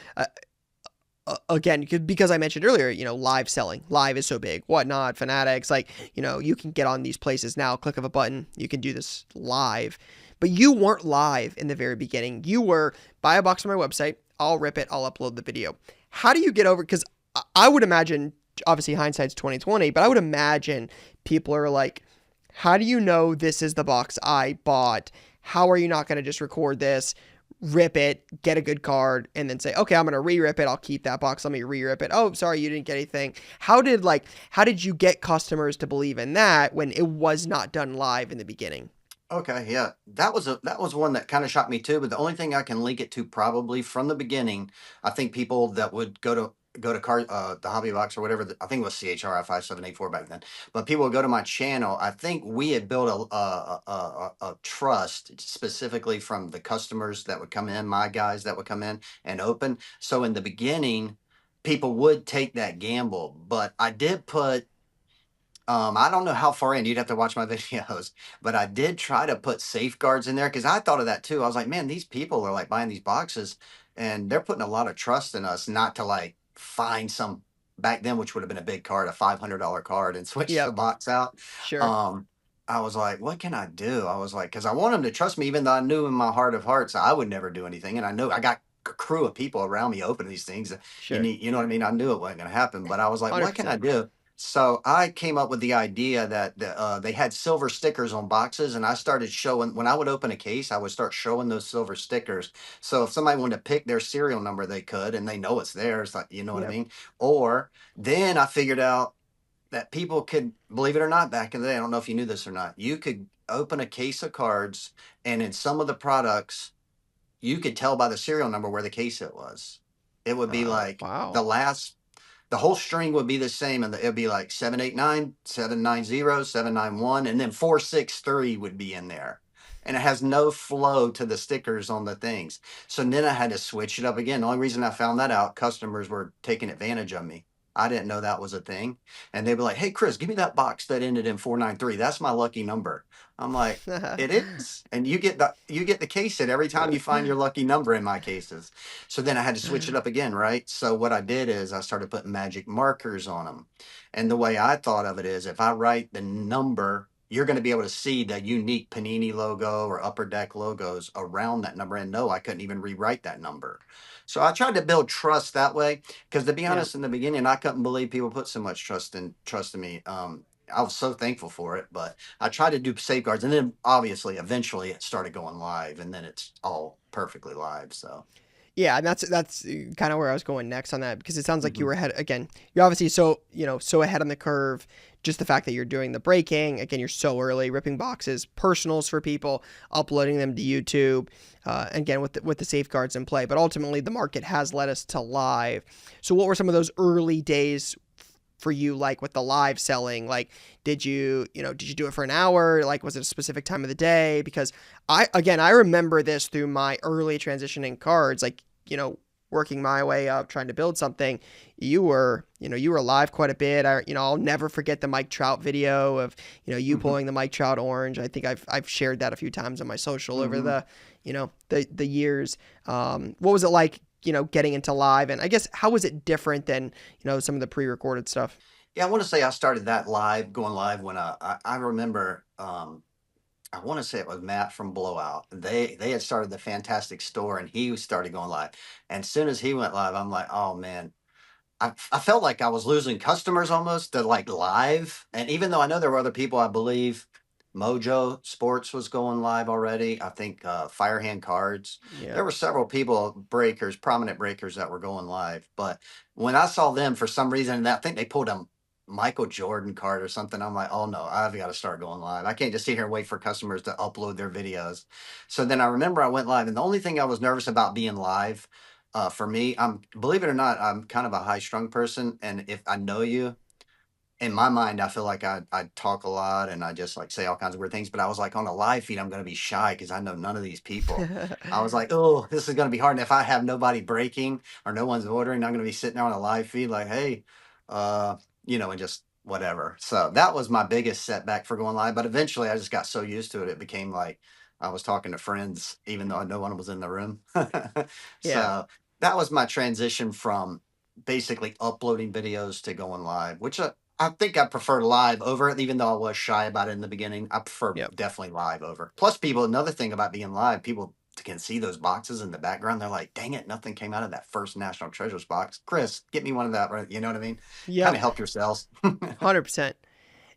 again, because I mentioned earlier, live selling, live is so big, whatnot, fanatics, like, you can get on these places now, click of a button, you can do this live, but you weren't live in the very beginning. You were buy a box on my website, I'll rip it, I'll upload the video. How do you get over? Because I would imagine, obviously hindsight's 2020, but I would imagine people are like, how do you know this is the box I bought? How are you not going to just record this, rip it, get a good card, and then say, okay, I'm gonna re-rip it. I'll keep that box. Let me re-rip it. Oh, sorry, you didn't get anything. How did you get customers to believe in that when it was not done live in the beginning? Okay, yeah. That was one that kind of shocked me too, but the only thing I can link it to probably from the beginning, I think people that would go to the hobby box or whatever, I think it was CHRI 5784 back then. But people would go to my channel. I think we had built a trust specifically from the customers that would come in, my guys that would come in and open. So in the beginning, people would take that gamble, but I did put I don't know how far in. You'd have to watch my videos, but I did try to put safeguards in there because I thought of that too. I was like, man, these people are like buying these boxes and they're putting a lot of trust in us not to like find some back then, which would have been a big card, a $500 card, and switch the Yep, box out. sure, Um, I was like, what can I do? I was like, because I want them to trust me, even though I knew in my heart of hearts I would never do anything. And I know I got a crew of people around me opening these things. sure, You know what I mean? I knew it wasn't going to happen, but I was like, what can I 100%. do? So I came up with the idea that they had silver stickers on boxes, and I started showing when I would open a case, I would start showing those silver stickers. So if somebody wanted to pick their serial number, they could, and they know it's theirs. Like you know what I Yep, mean? Or then I figured out that people could, believe it or not, back in the day, I don't know if you knew this or not, you could open a case of cards, and in some of the products, you could tell by the serial number where the case it was. It would be like wow, the whole string would be the same, and it'd be like 789, 790, 791, and then 463 would be in there. And it has no flow to the stickers on the things. So then I had to switch it up again. The only reason I found that out, customers were taking advantage of me. I didn't know that was a thing. And they'd be like, "Hey, Chris, give me that box that ended in 493. That's my lucky number." I'm like, "It is." And you get the case it every time you find your lucky number in my cases. So then I had to switch it up again, right? So what I did is I started putting magic markers on them. And the way I thought of it is if I write the number, you're going to be able to see the unique Panini logo or Upper Deck logos around that number. And no, I couldn't even rewrite that number. So I tried to build trust that way. Because to be Yeah. honest, in the beginning, I couldn't believe people put so much trust in me. I was so thankful for it, but I tried to do safeguards, and then obviously, eventually, it started going live, and then it's all perfectly live. So, Yeah, and that's kind of where I was going next on that because it sounds like you hmm were ahead again. You're obviously so ahead on the curve. Just the fact that you're doing the breaking again, you're so early, ripping boxes, personals for people, uploading them to YouTube, again with the safeguards in play. But ultimately, the market has led us to live. So, what were some of those early days for you like with the live selling? Like did you do it for an hour? Like was it a specific time of the day? Because I remember this through my early transition in cards, like working my way up trying to build something. You were live quite a bit. I'll never forget the Mike Trout video of you hmm pulling the Mike Trout orange. I think I've shared that a few times on my social over hmm the years. What was it like getting into live, and I guess how was it different than some of the pre-recorded stuff? yeah, I want to say I started that live, going live when I remember. I want to say it was Matt from Blowout. They had started the Fantastic Store, and he started going live. And as soon as he went live, I'm like, oh man, I felt like I was losing customers almost to like live. And even though I know there were other people, I believe Mojo Sports was going live already. I think Firehand Cards. There Yep. were several people, breakers, prominent breakers that were going live. But when I saw them for some reason, and I think they pulled a Michael Jordan card or something, I'm like, oh no, I've got to start going live. I can't just sit here and wait for customers to upload their videos. So then I remember I went live, and the only thing I was nervous about being live for me, I'm believe it or not, I'm kind of a high strung person, and if I know you, in my mind, I feel like I talk a lot and I just like say all kinds of weird things. But I was like on a live feed, I'm going to be shy because I know none of these people. I was like, oh, this is going to be hard. And if I have nobody breaking or no one's ordering, I'm going to be sitting there on a live feed like, hey, uh, and just whatever. So that was my biggest setback for going live. But eventually, I just got so used to it, it became like I was talking to friends, even though no one was in the room. Yeah. So that was my transition from basically uploading videos to going live, which I think I prefer live over it, even though I was shy about it in the beginning. I prefer Yep. definitely live over. Plus, people, another thing about being live, people can see those boxes in the background. They're like, dang it, nothing came out of that first National Treasures box. Chris, get me one of that, right? You know what I mean? Kind Yep. of help yourselves. 100%.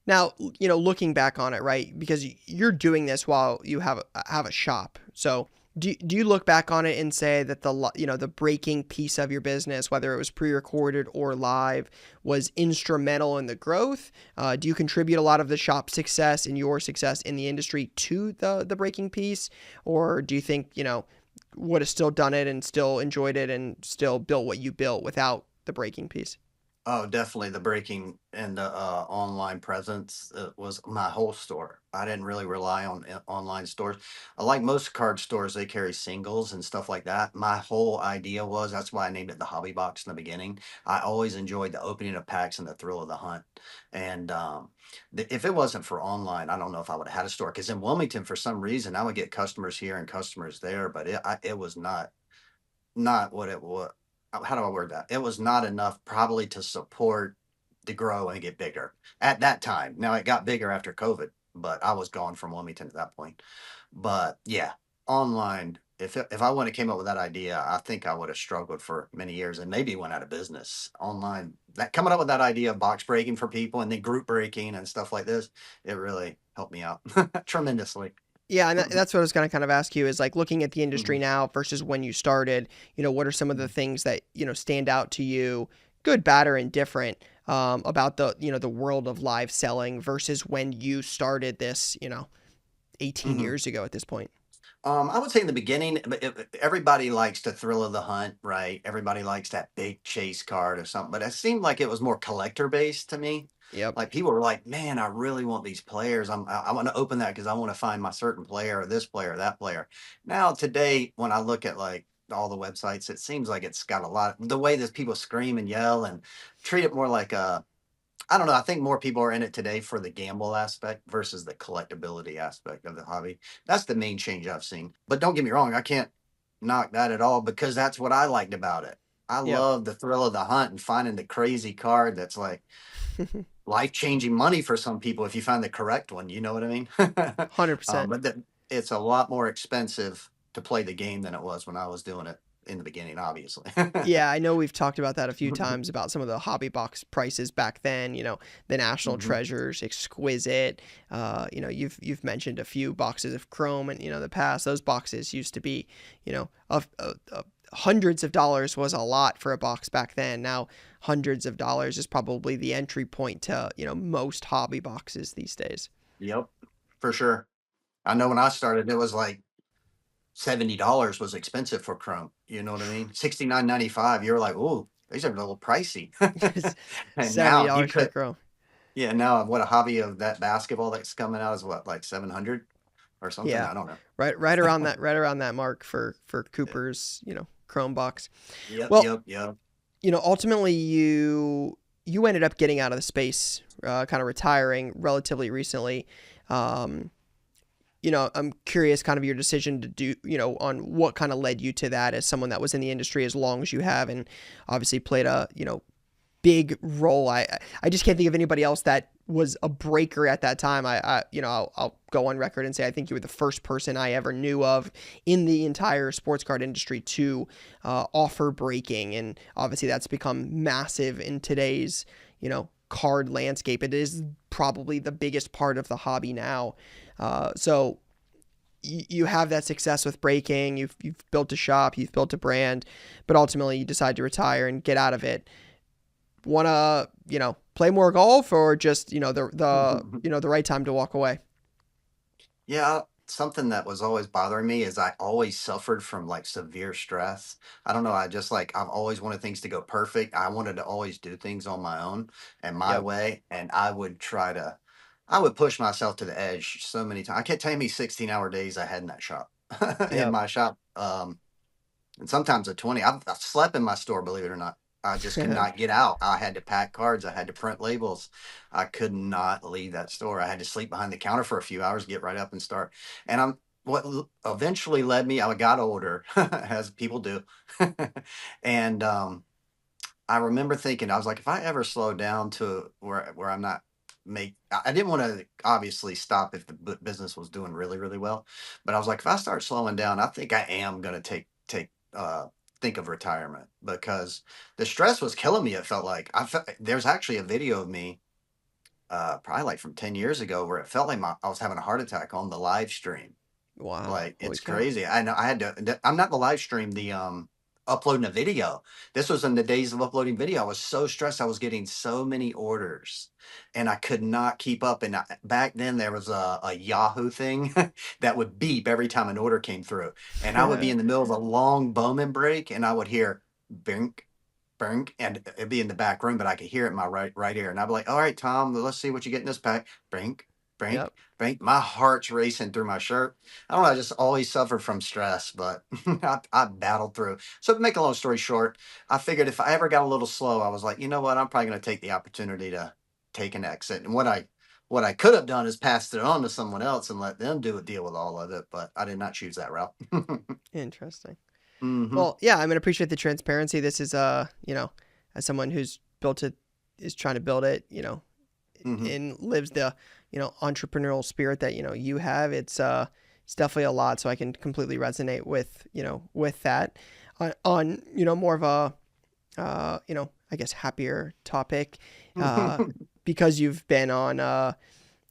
Now, looking back on it, right? Because you're doing this while you have a shop. So, do you look back on it and say that the breaking piece of your business, whether it was pre-recorded or live, was instrumental in the growth? Do you contribute a lot of the shop success and your success in the industry to the breaking piece, or do you think would have still done it and still enjoyed it and still built what you built without the breaking piece? Oh, definitely the breaking and the online presence was my whole store. I didn't really rely on online stores. Like most card stores, they carry singles and stuff like that. My whole idea was that's why I named it the hobby box in the beginning. I always enjoyed the opening of packs and the thrill of the hunt. And if it wasn't for online, I don't know if I would have had a store. Because in Wilmington, for some reason, I would get customers here and customers there, but it was not what it was. How do I word that? It was not enough probably to support the grow and get bigger at that time. Now it got bigger after COVID, but I was gone from Wilmington at that point. But yeah, online. If I wouldn't have came up with that idea, I think I would have struggled for many years and maybe went out of business. Online, that coming up with that idea of box breaking for people and then group breaking and stuff like this, it really helped me out tremendously. Yeah, and that's what I was going to kind of ask you is like looking at the industry Mhm, now versus when you started, what are some of the mhm, things that, stand out to you, good, bad, or indifferent, about the world of live selling versus when you started this, 18 mhm. years ago at this point? I would say in the beginning, everybody likes the thrill of the hunt, right? Everybody likes that big chase card or something, but it seemed like it was more collector based to me. Yep. Like people were like, "Man, I really want these players. I want to open that because I want to find my certain player or this player or that player." Now today, when I look at like all the websites, it seems like it's got a lot the way that people scream and yell and treat it more like a I don't know. I think more people are in it today for the gamble aspect versus the collectability aspect of the hobby. That's the main change I've seen. But don't get me wrong, I can't knock that at all because that's what I liked about it. I Yep. love the thrill of the hunt and finding the crazy card that's like life changing money for some people if you find the correct one. You know what I mean? 100%. But it's a lot more expensive to play the game than it was when I was doing it in the beginning, obviously. Yeah, I know we've talked about that a few times about some of the hobby box prices back then. The National Mhm. Treasures, Exquisite. You've mentioned a few boxes of Chrome, and the past. Those boxes used to be, hundreds of dollars was a lot for a box back then. Now, hundreds of dollars is probably the entry point to most hobby boxes these days. Yep, for sure. I know when I started, it was like $70 was expensive for Chrome. You know what I mean? 69.95. You're like, oh, these are a little pricey. And Seventy now you dollars for could, Chrome. yeah. Now what a hobby of that basketball that's coming out is what like 700 or something. Yeah, I don't know. right around that, right around that mark for Cooper's Chrome box. Yep, Well, yep, yep. ultimately you ended up getting out of the space, kind of retiring relatively recently. Um, I'm curious, kind of your decision to do, on what kind of led you to that as someone that was in the industry as long as you have, and obviously played a big role. I just can't think of anybody else that was a breaker at that time. I'll go on record and say I think you were the first person I ever knew of in the entire sports card industry to offer breaking, and obviously that's become massive in today's card landscape. It is probably the biggest part of the hobby now. So you have that success with breaking. You've built a shop, you've built a brand, but ultimately you decide to retire and get out of it. Want to play more golf, or just the right time to walk away? Yeah, something that was always bothering me is I always suffered from like severe stress. I don't know. I just like, I've always wanted things to go perfect. I wanted to always do things on my own and my Yep. way. And I would push myself to the edge so many times. I can't tell you how many 16-hour days I had in that shop, in Yep. my shop. And sometimes a 20. I've slept in my store, believe it or not. I just could not get out. I had to pack cards. I had to print labels. I could not leave that store. I had to sleep behind the counter for a few hours, get right up and start. And eventually led me, I got older, as people do. And I remember thinking, I was like, if I ever slow down to where I'm not I didn't want to obviously stop if the business was doing really, really well. But I was like, if I start slowing down, I think I am going to think of retirement because the stress was killing me. It felt like there's actually a video of me, probably like from 10 years ago where it felt like I was having a heart attack on the live stream. Wow. Like, Holy it's cow. crazy. I know I had I'm not the live stream, uploading a video. This was in the days of uploading video. I was so stressed. I was getting so many orders and I could not keep up. And back then there was a Yahoo thing that would beep every time an order came through. And I would be in the middle of a long Bowman break and I would hear bink, bink, and it'd be in the back room, but I could hear it in my right ear. And I'd be like, all right, Tom, let's see what you get in this pack. Brink, brink, Yep. brink. My heart's racing through my shirt. I don't know. I just always suffered from stress, but I battled through. So to make a long story short, I figured if I ever got a little slow, I was like, you know what? I'm probably going to take the opportunity to take an exit. And what I could have done is passed it on to someone else and let them deal with all of it, but I did not choose that route. Interesting. Hmm. Well, yeah, I mean, appreciate the transparency. This is as someone who's built it, is trying to build it, Hmm. and lives the entrepreneurial spirit that you have. It's definitely a lot, so I can completely resonate with with that. On more of a I guess happier topic, because you've been on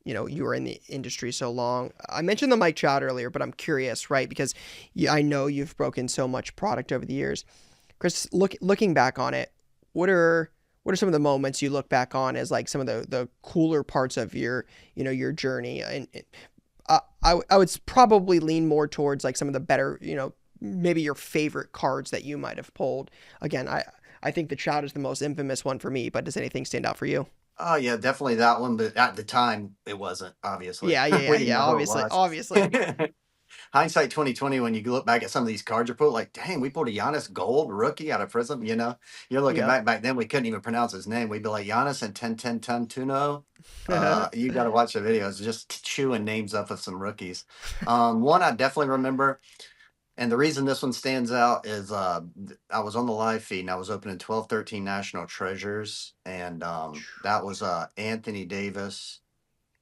you were in the industry so long. I mentioned the Mike Trout earlier, but I'm curious, right? Because I know you've broken so much product over the years. Chris, looking back on it, what are some of the moments you look back on as like some of the cooler parts of your journey? And I would probably lean more towards like some of the better, maybe your favorite cards that you might have pulled. Again, I think the Trout is the most infamous one for me, but does anything stand out for you? Oh yeah, definitely that one. But at the time, it wasn't. Obviously, Yeah, yeah, yeah, we didn't yeah. know who it Obviously, was. obviously. hindsight 2020, when you look back at some of these cards are pulled, like, dang, we pulled a Giannis Gold rookie out of Prism. You're looking Yep. back then, we couldn't even pronounce his name. We'd be like Giannis and 10 Tuno. You got to watch the videos, just chewing names up of some rookies. One I definitely remember, and the reason this one stands out is I was on the live feed and I was opening 12-13 National Treasures, and that was Anthony Davis,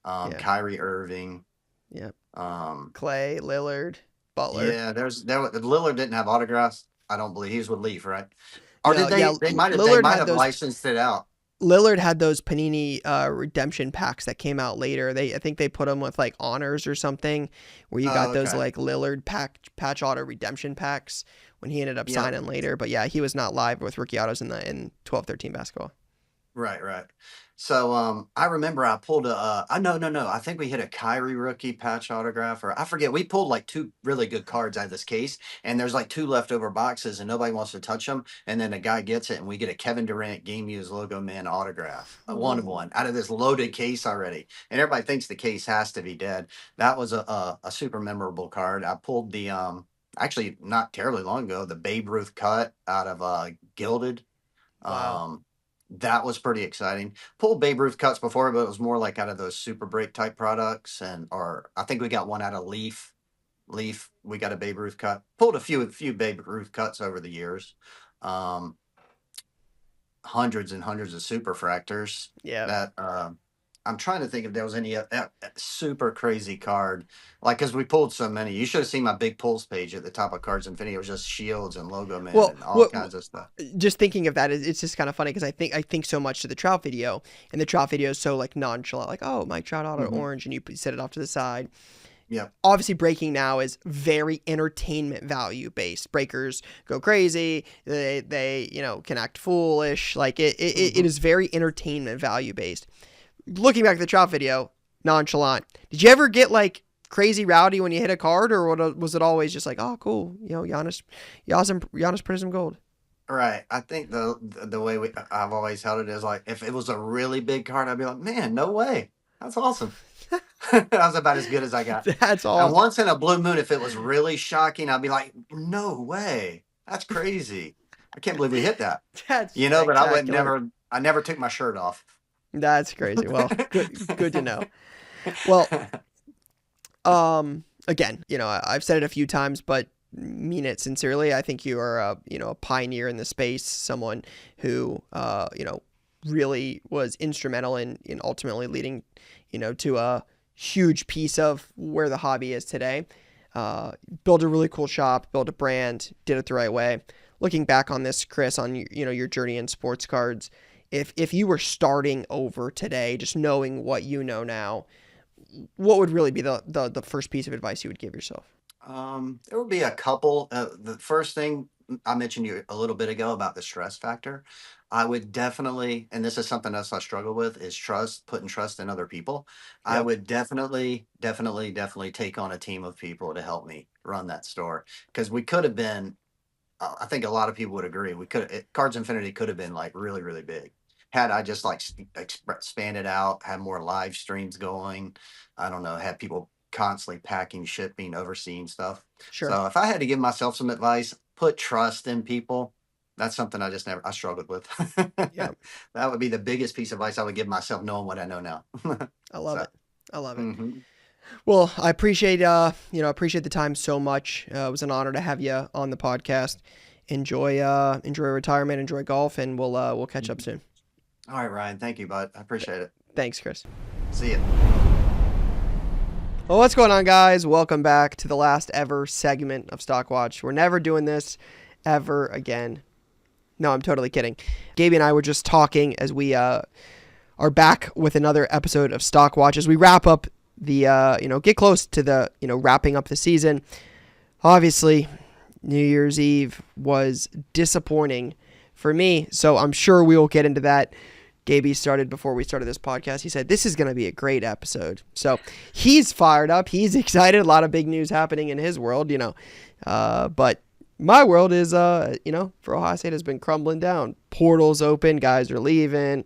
Yeah. Kyrie Irving. Yep. Um, Clay, Lillard, Butler. yeah, Lillard didn't have autographs. I don't believe he was with Leaf, right? Or No, did yeah, they Lillard might had have those. licensed it out. Lillard had those Panini redemption packs that came out later. I think they put them with like honors or something, where you got Oh, those okay. like Lillard patch auto redemption packs when he ended up Yep. signing later. But yeah, he was not live with rookie autos in 12-13 basketball. Right, right. So I remember I pulled no. I think we hit a Kyrie rookie patch autograph, or I forget. We pulled like two really good cards out of this case, and there's like two leftover boxes, and nobody wants to touch them. And then the guy gets it, and we get a Kevin Durant Game Used Logo Man autograph, a one of Ooh. one out of this loaded case already. And everybody thinks the case has to be dead. That was a super memorable card. I pulled the actually not terribly long ago, the Babe Ruth cut out of Gilded. Wow. Um, that was pretty exciting. Pulled Babe Ruth cuts before, but it was more like out of those super break type products, and or I think we got one out of Leaf. Leaf, we got a Babe Ruth cut. Pulled a few Babe Ruth cuts over the years. Um, Hundreds and hundreds of super fractors. Yeah. That I'm trying to think if there was any super crazy card, like because we pulled so many. You should have seen my big pulls page at the top of Cards Infinity. It was just shields and logo men Well, and all what kinds of stuff. just thinking of that, it's just kind of funny because I think so much to the Trout video, and the Trout video is so like nonchalant, like oh Mike Trout auto Hmm. orange, and you set it off to the side. Yep. Obviously, breaking now is very entertainment value based. Breakers go crazy. They can act foolish. Like it Hmm. is very entertainment value based. Looking back at the Trout video, nonchalant. Did you ever get like crazy rowdy when you hit a card, or was it always just like, oh, cool, Giannis Prism Gold? Right. I think the way I've always held it is like if it was a really big card, I'd be like, man, no way. That's awesome. That was about as good as I got. That's And awesome. once in a blue moon, if it was really shocking, I'd be like, no way. That's crazy. I can't believe we hit that. That's But spectacular. I never took my shirt off. That's crazy. Well, good to know. Well, again, I've said it a few times, but mean it sincerely. I think you are a pioneer in the space, someone who really was instrumental in ultimately leading to a huge piece of where the hobby is today. Build a really cool shop, build a brand, did it the right way. Looking back on this, Chris, on your journey in sports cards, if you were starting over today, just knowing what you know now, what would really be the first piece of advice you would give yourself? There would be a couple. The first thing I mentioned you a little bit ago about the stress factor, I would definitely, and this is something else I struggle with, is putting trust in other people. I Yep. would definitely take on a team of people to help me run that store because we could have been. I think a lot of people would agree. Cards Infinity could have been like really, really big had I just like expanded out, had more live streams going. I don't know, had people constantly packing, shipping, overseeing stuff. Sure. So if I had to give myself some advice, put trust in people. That's something I struggled with. Yep. That would be the biggest piece of advice I would give myself, knowing what I know now. I love So, it. I love it. mhm. Well, I appreciate the time so much. It was an honor to have you on the podcast. Enjoy retirement, enjoy golf, and we'll catch up Mhm. soon. All right, Ryan. Thank you, bud. I appreciate it. Thanks, Chris. See you. Well, what's going on, guys? Welcome back to the last ever segment of Stock Watch. We're never doing this ever again. No, I'm totally kidding. Gabe and I were just talking as we are back with another episode of Stock Watch as we wrap up get close to the wrapping up the season. Obviously, New Year's Eve was disappointing for me, so I'm sure we will get into that. Gabe started before we started this podcast. He said this is going to be a great episode, so he's fired up. He's excited. A lot of big news happening in his world, but my world is, for Ohio State has been crumbling down. Portals open, guys are leaving.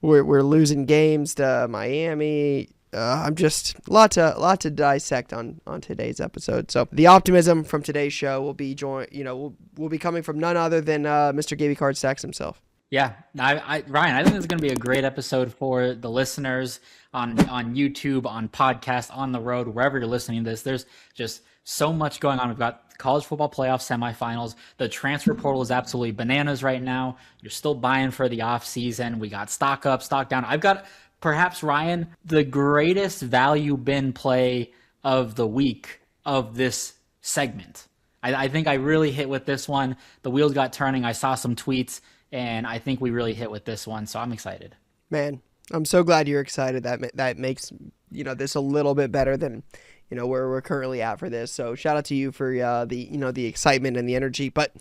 We're losing games to Miami. I'm just lot to dissect on today's episode. So the optimism from today's show will be will be coming from none other than Mr. Gaby Card Stacks himself. Yeah, Ryan, I think this is going to be a great episode for the listeners on YouTube, on podcast, on the road, wherever you're listening to this. There's just so much going on. We've got college football playoff semifinals. The transfer portal is absolutely bananas right now. You're still buying for the off season. We got stock up, stock down. I've got perhaps Ryan the greatest value bin play of the week of this segment. I think I really hit with this one. The wheels got turning. I saw some tweets. And I think we really hit with this one, so I'm excited. Man, I'm so glad you're excited. That makes this a little bit better than where we're currently at for this. So shout out to you for the excitement and the energy. But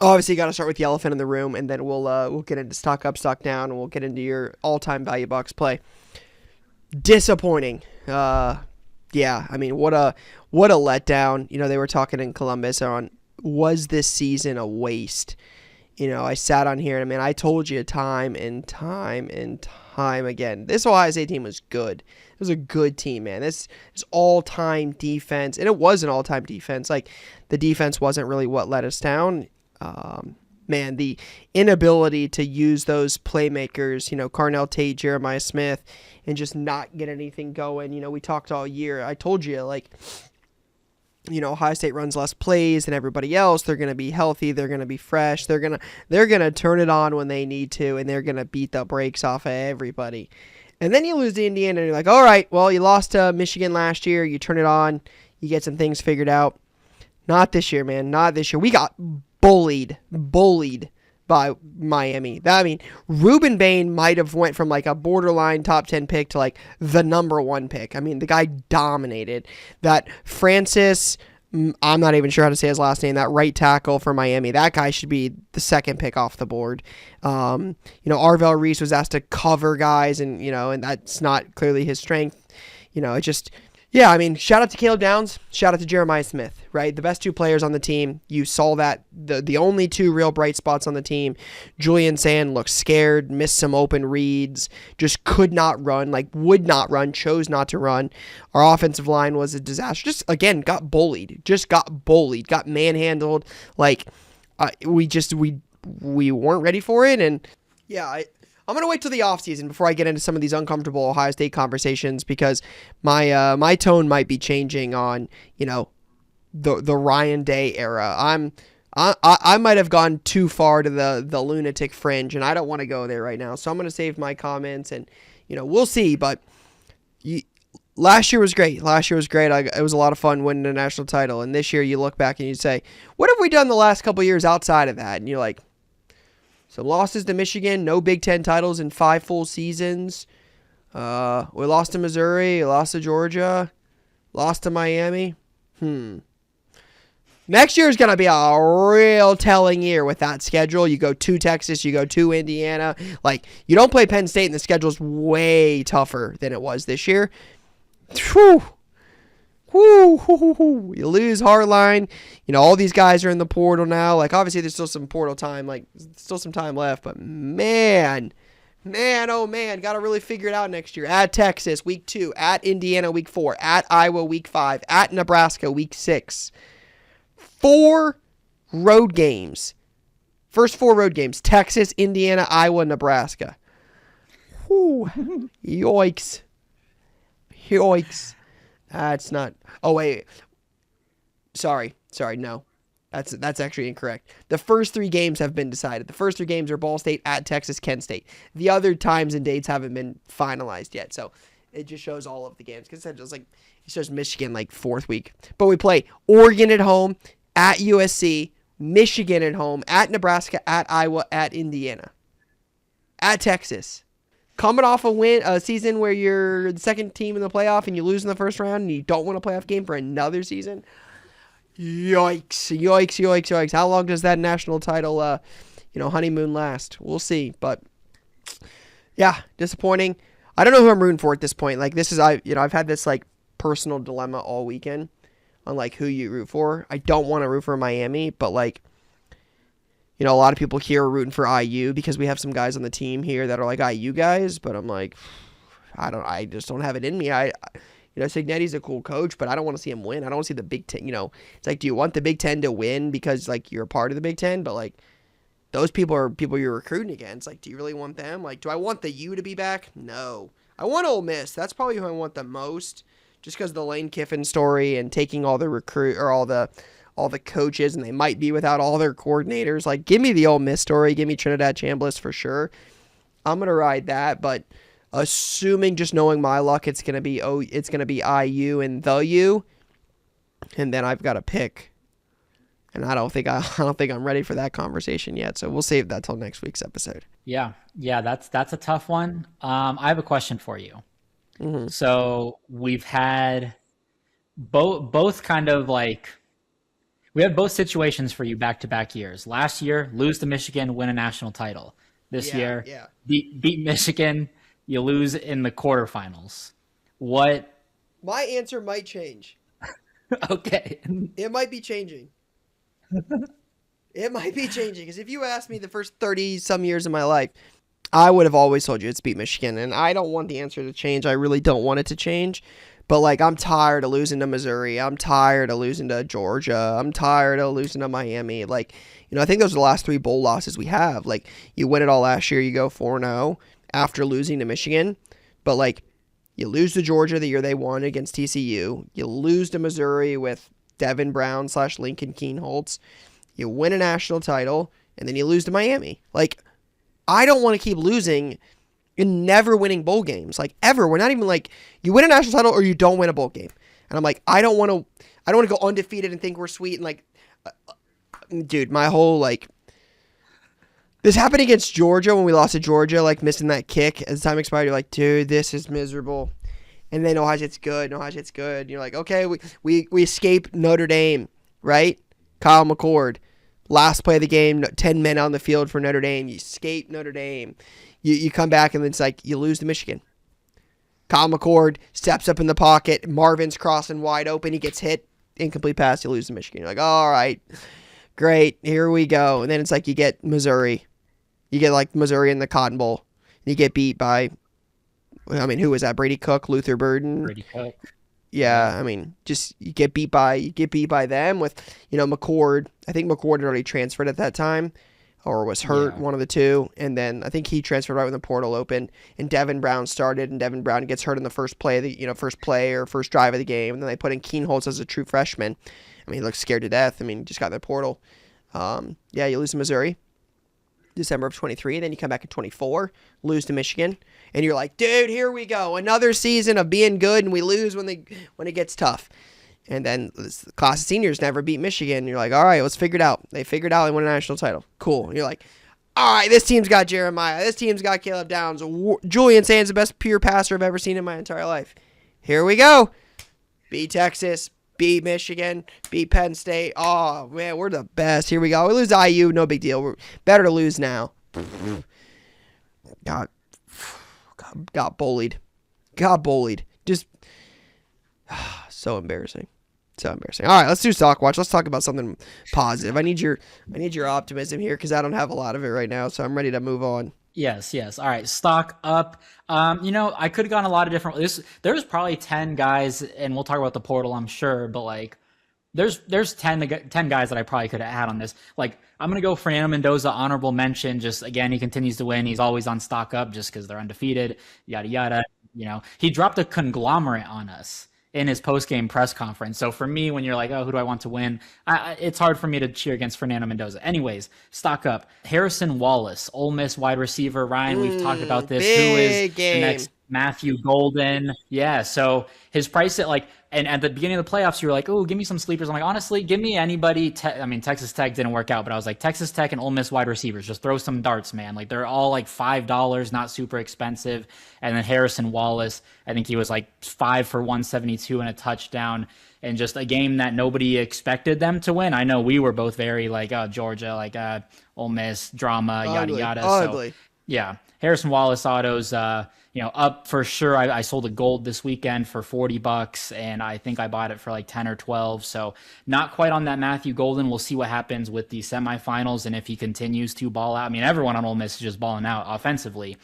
obviously, you got to start with the elephant in the room, and then we'll get into stock up, stock down, and we'll get into your all-time value box play. Disappointing. Yeah, I mean, what a letdown. They were talking in Columbus on, was this season a waste? I sat on here and I told you time and time and time again, this Ohio State team was good. It was a good team, man. This all-time defense, and it was an all-time defense. Like, the defense wasn't really what let us down. Man, the inability to use those playmakers, Carnell Tate, Jeremiah Smith, and just not get anything going. We talked all year. I told you, like, Ohio State runs less plays than everybody else. They're going to be healthy. They're going to be fresh. They're going to turn it on when they need to, and they're going to beat the brakes off of everybody. And then you lose to Indiana, and you're like, all right, well, you lost to Michigan last year. You turn it on. You get some things figured out. Not this year, man. Not this year. We got bullied by Miami. Ruben Bain might have went from like a borderline top 10 pick to like the number 1 pick. The guy dominated. That Francis, I'm not even sure how to say his last name, that right tackle for Miami, that guy should be the 2nd pick off the board. Arvell Reese was asked to cover guys, and that's not clearly his strength. It just... Yeah, shout out to Caleb Downs, shout out to Jeremiah Smith, right? The best 2 players on the team. You saw that the only 2 real bright spots on the team. Julian Sand looked scared, missed some open reads, just could not run, would not run, chose not to run. Our offensive line was a disaster. Just, again, got bullied, got manhandled. We weren't ready for it, and yeah, I'm going to wait till the offseason before I get into some of these uncomfortable Ohio State conversations, because my tone might be changing on, the Ryan Day era. I might have gone too far to the lunatic fringe, and I don't want to go there right now. So I'm going to save my comments, and, we'll see. But last year was great. It was a lot of fun winning a national title. And this year you look back and you say, what have we done the last couple years outside of that? And you're like, some losses to Michigan, no Big Ten titles in 5 full seasons. We lost to Missouri, lost to Georgia, lost to Miami. Next year is going to be a real telling year with that schedule. You go to Texas, you go to Indiana. You don't play Penn State, and the schedule's way tougher than it was this year. Whew. You lose Hartline. All these guys are in the portal now. Obviously, there's still some portal time. Still some time left. But man, oh man, got to really figure it out next year. At Texas, week 2. At Indiana, week 4. At Iowa, week 5. At Nebraska, week 6. 4 road games. First 4 road games. Texas, Indiana, Iowa, Nebraska. Whew. Yikes. That's not... Oh, wait. Sorry. No. That's actually incorrect. The first 3 games have been decided. The first 3 games are Ball State, at Texas, Kent State. The other times and dates haven't been finalized yet. So it just shows all of the games. Because it shows Michigan 4th week. But we play Oregon at home, at USC, Michigan at home, at Nebraska, at Iowa, at Indiana, at Texas. Coming off a season where you're the 2nd team in the playoff and you lose in the first round and you don't win a playoff game for another season. Yikes. How long does that national title, honeymoon last? We'll see. But yeah, disappointing. I don't know who I'm rooting for at this point. I've had this personal dilemma all weekend on who you root for. I don't want to root for Miami, but a lot of people here are rooting for IU because we have some guys on the team here that are IU guys, but I'm I just don't have it in me. Cignetti's a cool coach, but I don't want to see him win. I don't want to see the Big Ten. It's like, do you want the Big Ten to win because like you're a part of the Big Ten? But like those people are people you're recruiting against. Like, do you really want them? Like, do I want the U to be back? No. I want Ole Miss. That's probably who I want the most, just because of the Lane Kiffin story and taking all the all the coaches, and they might be without all their coordinators. Like, give me the Ole Miss story. Give me Trinidad Chambliss for sure. I'm gonna ride that, but assuming just knowing my luck, it's gonna be IU and the U, and then I've got to pick. And I don't think I'm ready for that conversation yet. So we'll save that till next week's episode. Yeah, that's a tough one. I have a question for you. Mm-hmm. So we've had both kind of like we have both situations for you back-to-back years. Last year, lose to Michigan, win a national title. This year, beat Michigan, you lose in the quarterfinals. What? My answer might change. Okay. It might be changing. It might be changing, because if you asked me the first 30-some years of my life, I would have always told you it's beat Michigan, and I don't want the answer to change. I really don't want it to change, but like I'm tired of losing to Missouri. I'm tired of losing to Georgia. I'm tired of losing to Miami. Like, I think those are the last 3 bowl losses we have. Like, you win it all last year, you go 4-0 after losing to Michigan, but like you lose to Georgia the year they won against TCU. You lose to Missouri with Devin Brown / Lincoln Keenholz. You win a national title, and then you lose to Miami. Like, I don't want to keep losing and never winning bowl games, like ever. We're not even like, you win a national title or you don't win a bowl game. And I'm like, I don't want to go undefeated and think we're sweet. And like, dude, my whole like, this happened against Georgia when we lost to Georgia, like missing that kick as time expired. You're like, dude, this is miserable. And then Ohio State's good. You're like, okay, we escape Notre Dame, right? Kyle McCord, last play of the game, 10 men on the field for Notre Dame. You escape Notre Dame. You come back, and it's like you lose to Michigan. Kyle McCord steps up in the pocket. Marvin's crossing wide open. He gets hit. Incomplete pass. You lose to Michigan. You're like, all right, great. Here we go. And then it's like you get Missouri. You get like Missouri in the Cotton Bowl. And you get beat by, I mean, who was that? Brady Cook, Luther Burden. Brady Cook. Yeah, I mean, just you get beat by them with, McCord. I think McCord had already transferred at that time, or was hurt, one of the two. And then I think he transferred right when the portal opened, and Devin Brown started, and Devin Brown gets hurt in the first play of the, first play or first drive of the game. And then they put in Keenholz as a true freshman. I mean, he looks scared to death. I mean, just got in the portal. You lose to Missouri, December of 23. Then you come back in 24, lose to Michigan. And you're like, dude, here we go. Another season of being good, and we lose when it gets tough. And then the class of seniors never beat Michigan. And you're like, all right, let's figure it out. They figured out they won a national title. Cool. And you're like, all right, this team's got Jeremiah. This team's got Caleb Downs. Julian Sands, the best pure passer I've ever seen in my entire life. Here we go. Beat Texas. Beat Michigan. Beat Penn State. Oh, man, we're the best. Here we go. We lose IU. No big deal. We're better to lose now. Got bullied. Just so embarrassing. All right, let's do stock watch. Let's talk about something positive. I need your optimism here, because I don't have a lot of it right now, so I'm ready to move on. Yes. All right, stock up. I could have gone a lot of different ways. There's probably 10 guys, and we'll talk about the portal, I'm sure, but like there's 10 guys that I probably could have had on this. Like, I'm going to go Fernando Mendoza, honorable mention. Just, again, he continues to win. He's always on stock up just because they're undefeated, yada, yada. He dropped a conglomerate on us in his post-game press conference. So for me, when you're like, oh, who do I want to win? It's hard for me to cheer against Fernando Mendoza. Anyways, stock up. Harrison Wallace, Ole Miss wide receiver. Ryan, we've talked about this. Who is the next Matthew Golden? Yeah, so his price and at the beginning of the playoffs, you were like, oh, give me some sleepers. I'm like, honestly, give me anybody. Texas Tech didn't work out, but I was like, Texas Tech and Ole Miss wide receivers, just throw some darts, man. Like, they're all like $5, not super expensive. And then Harrison Wallace, I think he was like 5 for 172 and a touchdown. And just a game that nobody expected them to win. I know we were both very like, Georgia, like Ole Miss, drama, yada, yada. Ugly. So, yeah, Harrison Wallace autos, up for sure. I sold a gold this weekend for $40, and I think I bought it for like 10 or 12. So not quite on that Matthew Golden. We'll see what happens with the semifinals and if he continues to ball out. I mean, everyone on Ole Miss is just balling out offensively.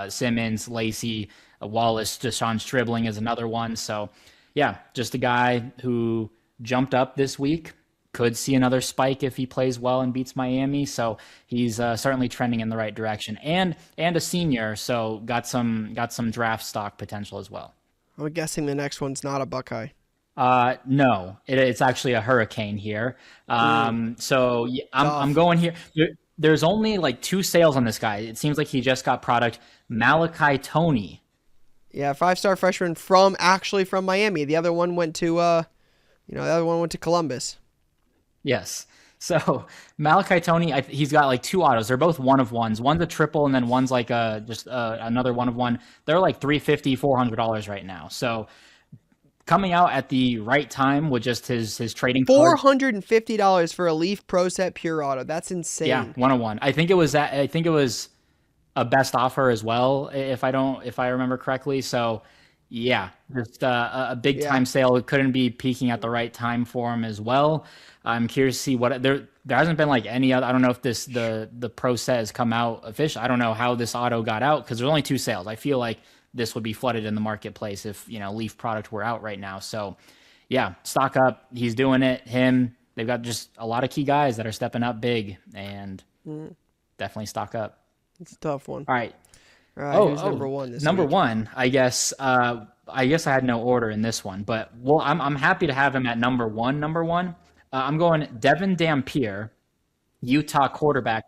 Simmons, Lacey, Wallace, Deshaun Stribling is another one. So, yeah, just a guy who jumped up this week. Could see another spike if he plays well and beats Miami. So he's certainly trending in the right direction, and a senior, so got some draft stock potential as well. I'm guessing the next one's not a Buckeye. No, it's actually a hurricane here. So yeah, I'm going here. There's only like 2 sales on this guy. It seems like he just got product. Malachi Tony. Yeah, 5-star freshman from Miami. The other one went to Columbus. Yes. So Malachi Tony, he's got like 2 autos. They're both one of ones. One's a triple, and then one's like another one of one. They're like $350, $400 right now. So coming out at the right time with just his trading $450 for a Leaf Pro Set Pure Auto. That's insane. Yeah, 101. I think it was a best offer as well, if I remember correctly. So yeah, just a big time sale. It couldn't be peaking at the right time for him as well. I'm curious to see what there hasn't been like any other. I don't know if the Pro Set has come out official. I don't know how this auto got out because there's only 2 sales. I feel like this would be flooded in the marketplace if Leaf product were out right now. So yeah, stock up. He's doing it. They've got just a lot of key guys that are stepping up big, and definitely stock up. It's a tough one. All right. Who's number one this number week? one, I guess. I had no order in this one, but I'm happy to have him at number one. I'm going Devin Dampier, Utah quarterback.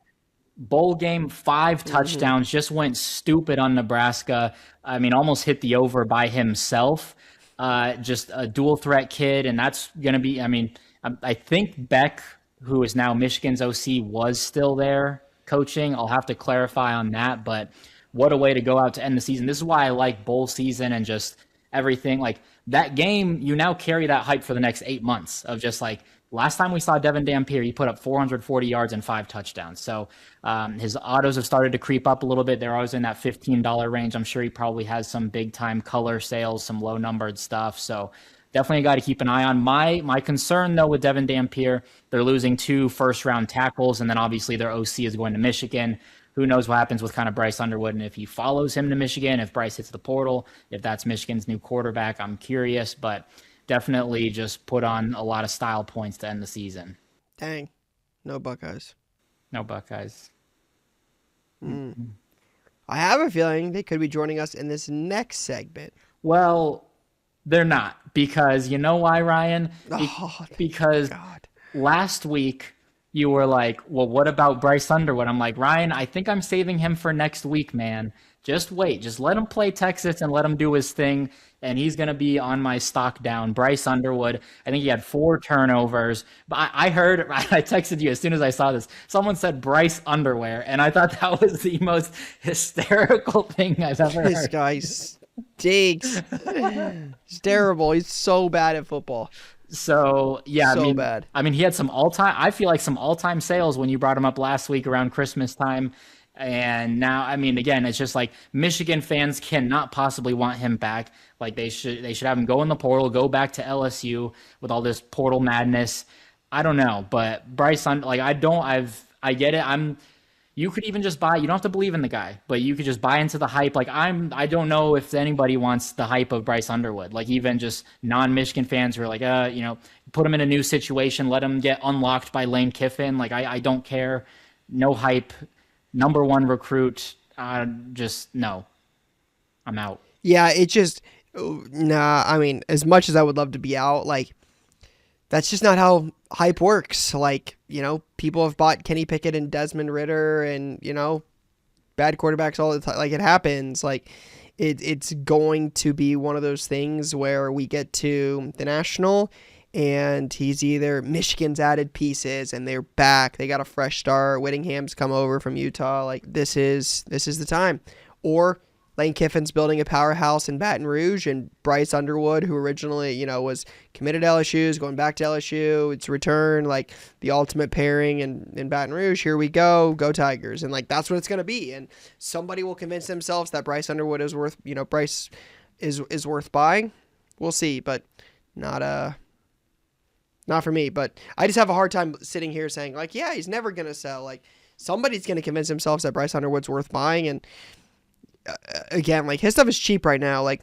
Bowl game, 5 touchdowns, just went stupid on Nebraska. I mean, almost hit the over by himself. Just a dual threat kid, and that's going to be, I think Beck, who is now Michigan's OC, was still there coaching. I'll have to clarify on that, but what a way to go out to end the season. This is why I like bowl season and just everything. Like that game, you now carry that hype for the next 8 months of just like, last time we saw Devin Dampier, he put up 440 yards and 5 touchdowns. So his autos have started to creep up a little bit. They're always in that $15 range. I'm sure he probably has some big-time color sales, some low-numbered stuff. So definitely a guy to keep an eye on. My concern, though, with Devin Dampier, they're losing 2 first-round tackles, and then obviously their OC is going to Michigan. Who knows what happens with kind of Bryce Underwood and if he follows him to Michigan, if Bryce hits the portal, if that's Michigan's new quarterback. I'm curious, but definitely just put on a lot of style points to end the season. Dang. No Buckeyes. No Buckeyes. I have a feeling they could be joining us in this next segment. Well, they're not, because you know why, Ryan? Because last week you were like, well, what about Bryce Underwood? I'm like, Ryan, I think I'm saving him for next week, man. Just wait. Just let him play Texas and let him do his thing, and he's going to be on my stock down. Bryce Underwood, I think he had 4 turnovers. But I heard, I texted you as soon as I saw this, someone said Bryce Underwear, and I thought that was the most hysterical thing I've ever heard. This guy stinks. He's terrible. He's so bad at football. So, yeah, bad. I mean, he had some all-time sales when you brought him up last week around Christmas time. And now, I mean, again, it's just like Michigan fans cannot possibly want him back. Like they should have him go in the portal, go back to LSU with all this portal madness. I don't know, but Bryce, I get it. You could even just buy. You don't have to believe in the guy, but you could just buy into the hype. Like I don't know if anybody wants the hype of Bryce Underwood. Like even just non-Michigan fans who are like, put him in a new situation, let him get unlocked by Lane Kiffin. Like I don't care. No hype. Number 1 recruit. Just no. I'm out. Yeah, it just nah. I mean, as much as I would love to be out, like that's just not how hype works. Like, people have bought Kenny Pickett and Desmond Ridder and, bad quarterbacks all the time. Like, it happens. Like, it's going to be one of those things where we get to the national and he's either Michigan's added pieces and they're back. They got a fresh start. Whittingham's come over from Utah. Like, this is the time. Or Lane Kiffin's building a powerhouse in Baton Rouge, and Bryce Underwood, who originally, was committed to LSU, is going back to LSU. It's return, like the ultimate pairing in Baton Rouge. Here we go Tigers. And like, that's what it's going to be. And somebody will convince themselves that Bryce Underwood is worth, Bryce is worth buying. We'll see, but not for me. But I just have a hard time sitting here saying like, yeah, he's never going to sell. Like, somebody's going to convince themselves that Bryce Underwood's worth buying. And again, like his stuff is cheap right now. Like,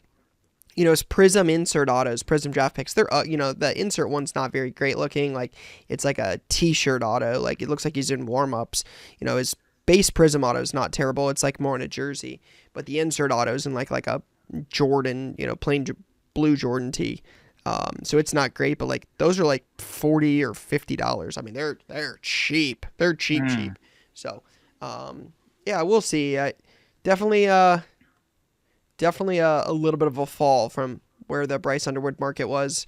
his Prism insert autos, Prism draft picks. They're, the insert one's not very great looking. Like, it's like a T-shirt auto. Like, it looks like he's in warm-ups. His base Prism auto is not terrible. It's like more in a jersey. But the insert autos in like a Jordan, plain blue Jordan tee. So it's not great, but like those are like $40 or $50. I mean, they're cheap. They're cheap. So, yeah, we'll see. Definitely a little bit of a fall from where the Bryce Underwood market was,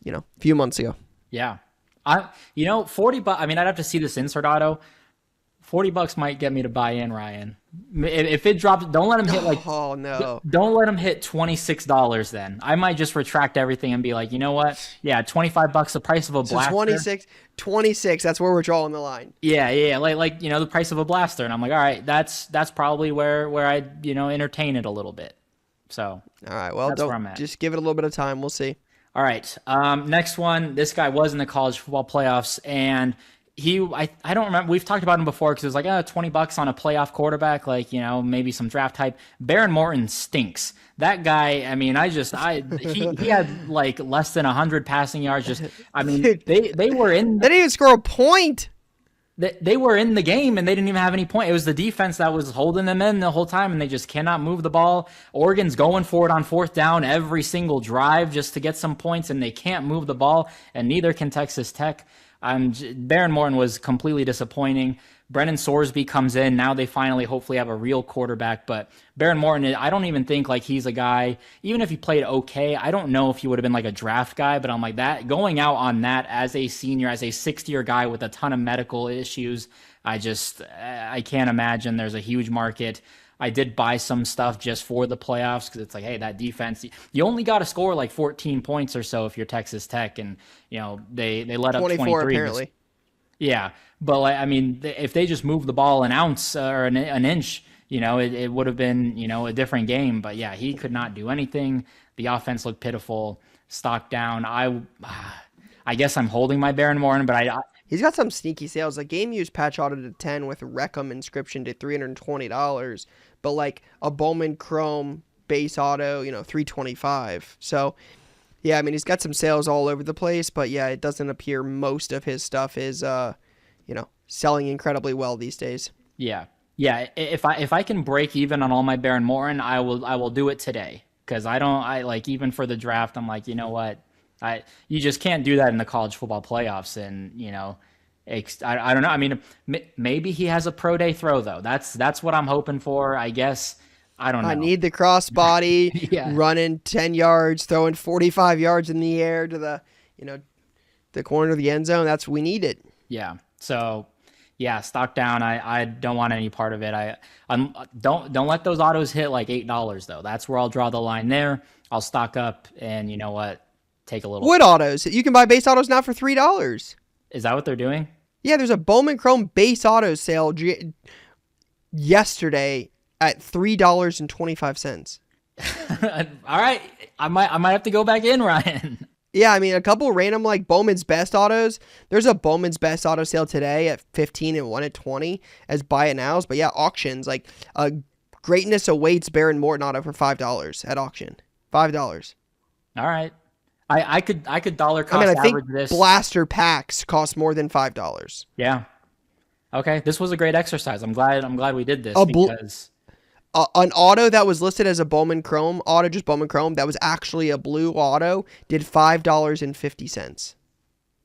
a few months ago. Yeah. 40 bucks. I mean, I'd have to see this insert auto. $40 might get me to buy in, Ryan. If it drops, don't let him hit like. Oh no! Don't let him hit $26. Then I might just retract everything and be like, you know what? Yeah, $25, the price of a blaster. So 26. That's where we're drawing the line. Yeah. Like the price of a blaster, and I'm like, all right, that's probably where I entertain it a little bit. So all right, well, that's where I'm at. Just give it a little bit of time. We'll see. All right, next one. This guy was in the college football playoffs, and I don't remember. We've talked about him before because it was like $20 on a playoff quarterback, like maybe some draft hype. Baron Morton stinks. That guy. I mean, he had like less than 100 passing yards. Just I mean, they were in. They didn't even score a point. They were in the game and they didn't even have any point. It was the defense that was holding them in the whole time, and they just cannot move the ball. Oregon's going for it on fourth down every single drive just to get some points, and they can't move the ball, and neither can Texas Tech. Baron Morton was completely disappointing. Brennan Sorsby comes in. Now they finally hopefully have a real quarterback. But Baron Morton, I don't even think like he's a guy, even if he played okay, I don't know if he would have been like a draft guy. But I'm like that, going out on that as a senior, as a 6th-year guy with a ton of medical issues, I can't imagine there's a huge market. I did buy some stuff just for the playoffs because it's like, hey, that defense, you only got to score like 14 points or so if you're Texas Tech, and they let up 24 23 apparently. Yeah, but like, I mean, if they just moved the ball an ounce or an inch, it would have been a different game. But yeah, he could not do anything. The offense looked pitiful. Stock down. I guess I'm holding my Baron Morton, but he's got some sneaky sales. Like game used patch auto to 10 with Reckham inscription to $320, but like a Bowman Chrome base auto, $325. So yeah, I mean he's got some sales all over the place, but yeah, it doesn't appear most of his stuff is selling incredibly well these days. Yeah. If I can break even on all my Baron Morton, I will do it today because I like even for the draft. I'm like, you know what. You just can't do that in the college football playoffs, and I don't know. I mean, maybe he has a pro day throw though. That's what I'm hoping for. I guess I don't know. I need the crossbody, Yeah. Running 10 yards, throwing 45 yards in the air to the corner of the end zone. We need it. Yeah. So yeah, stock down. I don't want any part of it. Don't let those autos hit like $8 though. That's where I'll draw the line there. I'll stock up, and you know what? Take a little. Wood autos. You can buy base autos now for $3. Is that what they're doing? Yeah, there's a Bowman Chrome base auto sale yesterday at $3.25. All right, I might have to go back in, Ryan. Yeah, I mean a couple random like Bowman's Best autos. There's a Bowman's Best auto sale today at 15 and one at 20 as buy it nows. But yeah, auctions like Greatness Awaits Baron Morton auto for $5 at auction. $5. All right. I could dollar cost I average think this. blaster packs cost more than $5. Yeah. Okay, this was a great exercise. I'm glad we did this because an auto that was listed as a Bowman Chrome auto, just Bowman Chrome, that was actually a blue auto, did $5.50.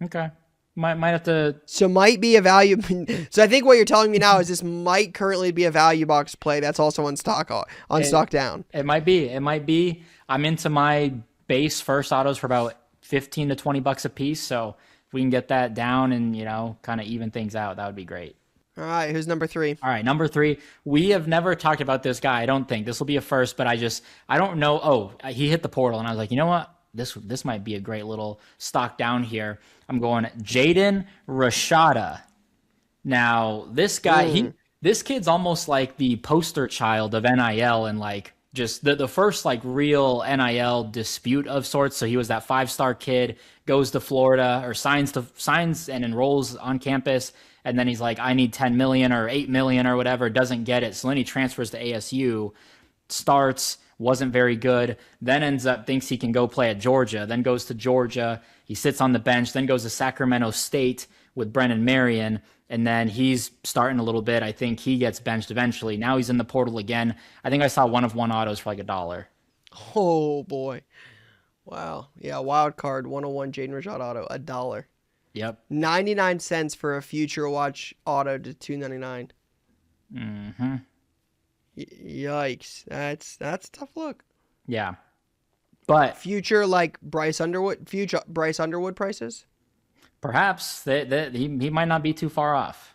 Okay. Might have to. So might be a value. So I think what you're telling me now is this might currently be a value box play that's also on stock down. It might be. I'm into my base first autos for about $15 to $20 a piece. So if we can get that down and kind of even things out, that would be great. All right, who's number 3? All right, number 3. We have never talked about this guy. I don't think this will be a first, but I don't know. Oh, he hit the portal, and I was like, you know what? This might be a great little stock down here. I'm going Jaden Rashada. Now this guy, this kid's almost like the poster child of NIL and like just the first like real NIL dispute of sorts. So he was that 5-star kid, goes to Florida or signs and enrolls on campus. And then he's like, I need 10 million or 8 million or whatever, doesn't get it. So then he transfers to ASU starts, wasn't very good, then thinks he can go play at Georgia, then goes to Georgia, he sits on the bench, then goes to Sacramento State with Brennan Marion, and then he's starting a little bit. I think he gets benched eventually. Now he's in the portal again. I think I saw one of one autos for like $1. Oh boy. Wow. Yeah, wild card 101 Jaden Rashad auto, $1. Yep. 99 cents for a future watch auto to 299. Mm-hmm. Yikes. That's a tough look. Yeah. But future like Bryce Underwood prices? Perhaps he might not be too far off.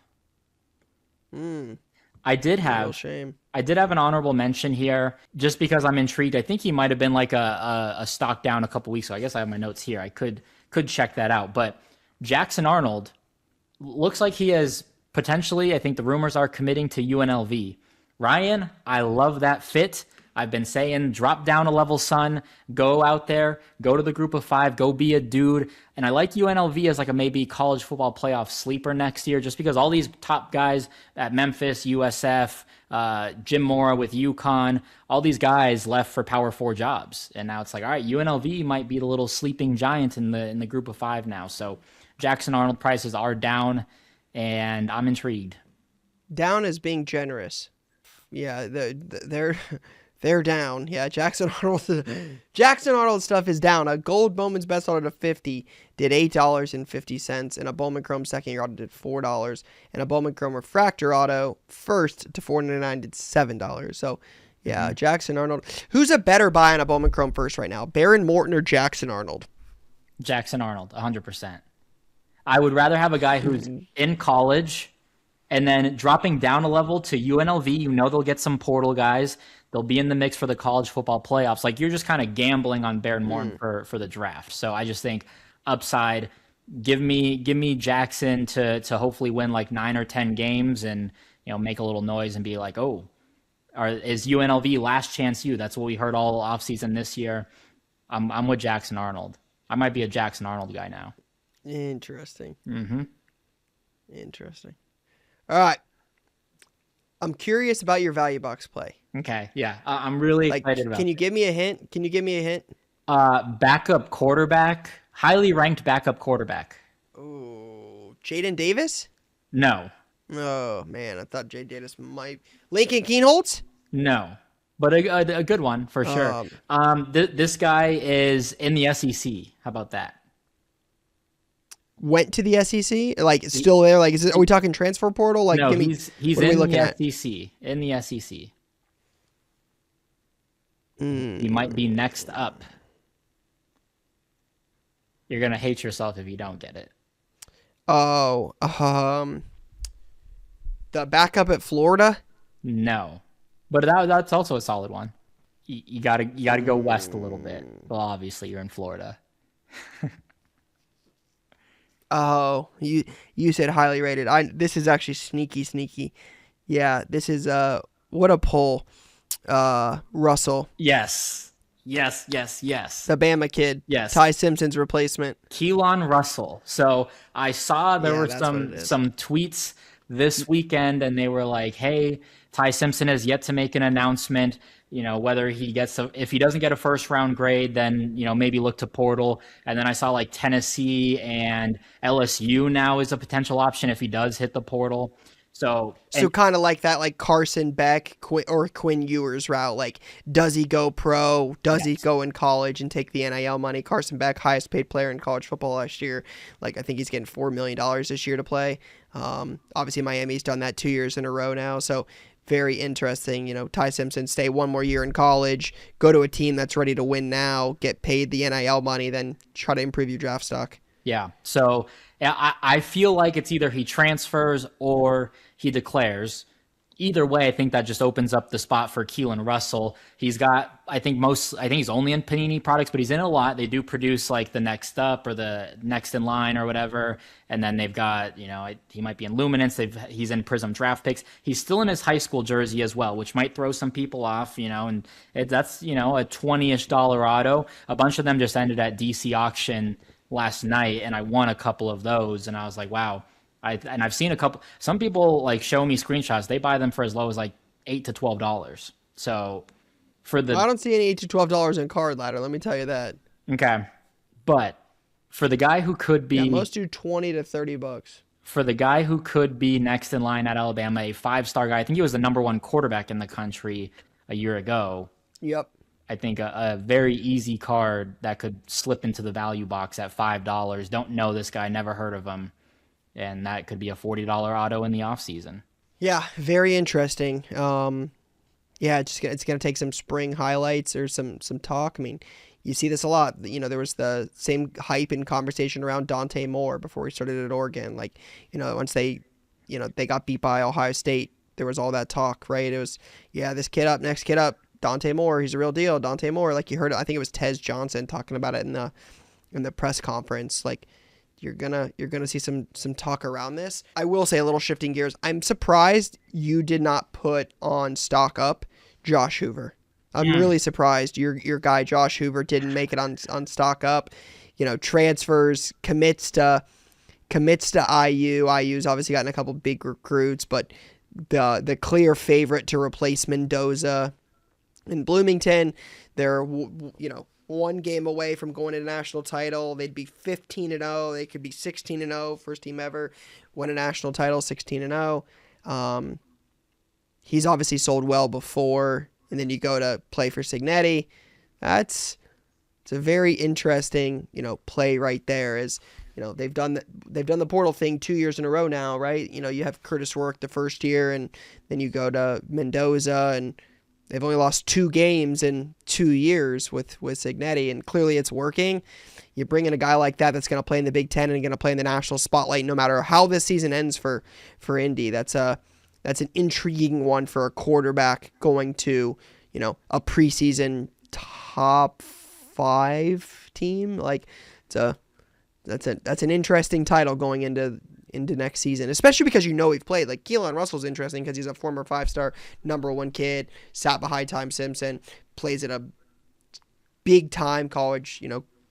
I did have an honorable mention here just because I'm intrigued. I think he might have been like a stock down a couple weeks ago. I guess I have my notes here. I could check that out. But Jackson Arnold looks like he has potentially, I think the rumors are, committing to UNLV. Ryan, I love that fit. I've been saying drop down a level, son. Go out there. Go to the group of 5. Go be a dude. And I like UNLV as like a maybe college football playoff sleeper next year just because all these top guys at Memphis, USF, Jim Mora with UConn, all these guys left for Power 4 jobs. And now it's like, all right, UNLV might be the little sleeping giant in the group of 5 now. So Jackson Arnold prices are down, and I'm intrigued. Down is being generous. Yeah, they're down. Yeah, Jackson Arnold stuff is down. A Gold Bowman's Best Auto to 50 did $8.50, and a Bowman Chrome second year auto did $4, and a Bowman Chrome Refractor Auto first to $4.99 did $7. So, yeah, Jackson Arnold. Who's a better buy on a Bowman Chrome first right now, Baron Morton or Jackson Arnold? Jackson Arnold, 100%. I would rather have a guy who's in college and then dropping down a level to UNLV. You know they'll get some portal guys. They'll be in the mix for the college football playoffs. Like, you're just kind of gambling on Baron Morton for the draft. So I just think upside, give me Jackson to hopefully win like 9 or 10 games and, you know, make a little noise and be like, oh, is UNLV last chance you? That's what we heard all offseason this year. I'm with Jackson Arnold. I might be a Jackson Arnold guy now. Interesting. Mm-hmm. Interesting. All right. I'm curious about your value box play. Okay, yeah. I'm really excited about it. Can you give me a hint? Backup quarterback, highly ranked backup quarterback. Oh, Jaden Davis? No. Oh, man. I thought Jaden Davis might. Lincoln Keenholz? No. But a good one for sure. This guy is in the SEC. How about that? Went to the SEC? Like, still there? Like, are we talking transfer portal? Like, no, he's in the SEC. In the SEC. He might be next up. You're gonna hate yourself if you don't get it. Oh, the backup at Florida? No, but that's also a solid one. You gotta go west a little bit. Well, obviously you're in Florida. Oh, you said highly rated. This is actually sneaky. Yeah, this is what a pull. Russell. Yes. The Bama kid. Yes. Ty Simpson's replacement. Keelan Russell. So I saw there were some tweets this weekend, and they were like, "Hey, Ty Simpson has yet to make an announcement. You know, whether he gets if he doesn't get a first round grade, then, you know, maybe look to portal." And then I saw like Tennessee and LSU now is a potential option if he does hit the portal. So kind of like that, like Carson Beck or Quinn Ewers route. Like, does he go pro? Does he go in college and take the NIL money? Carson Beck, highest paid player in college football last year. Like, I think he's getting $4 million this year to play. Obviously Miami's done that 2 years in a row now. So very interesting. You know, Ty Simpson, stay one more year in college, go to a team that's ready to win now, get paid the NIL money, then try to improve your draft stock. Yeah. So I feel like it's either he transfers or he declares. Either way, I think that just opens up the spot for Keelan Russell. He's got, I think he's only in Panini products, but he's in a lot. They do produce like the next up or the next in line or whatever. And then they've got, you know, he might be in Luminance. He's in Prism draft picks. He's still in his high school jersey as well, which might throw some people off, you know, and that's, you know, a $20-ish auto. A bunch of them just ended at DC auction last night, and I won a couple of those, and I was like, wow. I've seen a couple. Some people like show me screenshots. They buy them for as low as like $8 to $12. So For I the don't see any $8 to $12 in card ladder. Let me tell you that. okay, but for the guy who could Yeah, be most do $20 to $30. for the guy who could be next in line at Alabama, a 5-star guy. I think he was the number one quarterback in the country a year ago. Yep. I think a very easy card that could slip into the value box at $5. Don't know this guy, never heard of him, and that could be a $40 auto in the offseason. Yeah, very interesting. Yeah, it's gonna take some spring highlights or some talk. I mean, you see this a lot. You know, there was the same hype and conversation around Dante Moore before he started at Oregon. Like, you know, once they got beat by Ohio State, there was all that talk, right? It was, yeah, this kid up, next kid up, Dante Moore, he's a real deal. Dante Moore, like you heard, I think it was Tez Johnson talking about it in the press conference. Like, you're gonna see some talk around this. I will say, a little shifting gears, I'm surprised you did not put on stock up Josh Hoover. I'm really surprised your guy Josh Hoover didn't make it on stock up. You know, transfers, commits to IU. IU's obviously gotten a couple big recruits, but the clear favorite to replace Mendoza in Bloomington, they're one game away from going to the national title. They'd be 15-0. They could be 16-0. First team ever win a national title, 16-0. He's obviously sold well before, and then you go to play for Signetti. It's a very interesting, play right there. Is they've done the portal thing 2 years in a row now, right? You have Curtis Rourke the first year, and then you go to Mendoza, and they've only lost 2 games in 2 years with Signetti, and clearly it's working. You bring in a guy like that that's going to play in the Big Ten and going to play in the national spotlight no matter how this season ends for Indy. That's an intriguing one for a quarterback going to, a preseason top 5 team. Like, that's an interesting title going into next season, especially because we've played. Like, Keelan Russell's interesting because he's a former 5-star number 1 kid, sat behind Time Simpson, plays at a big time college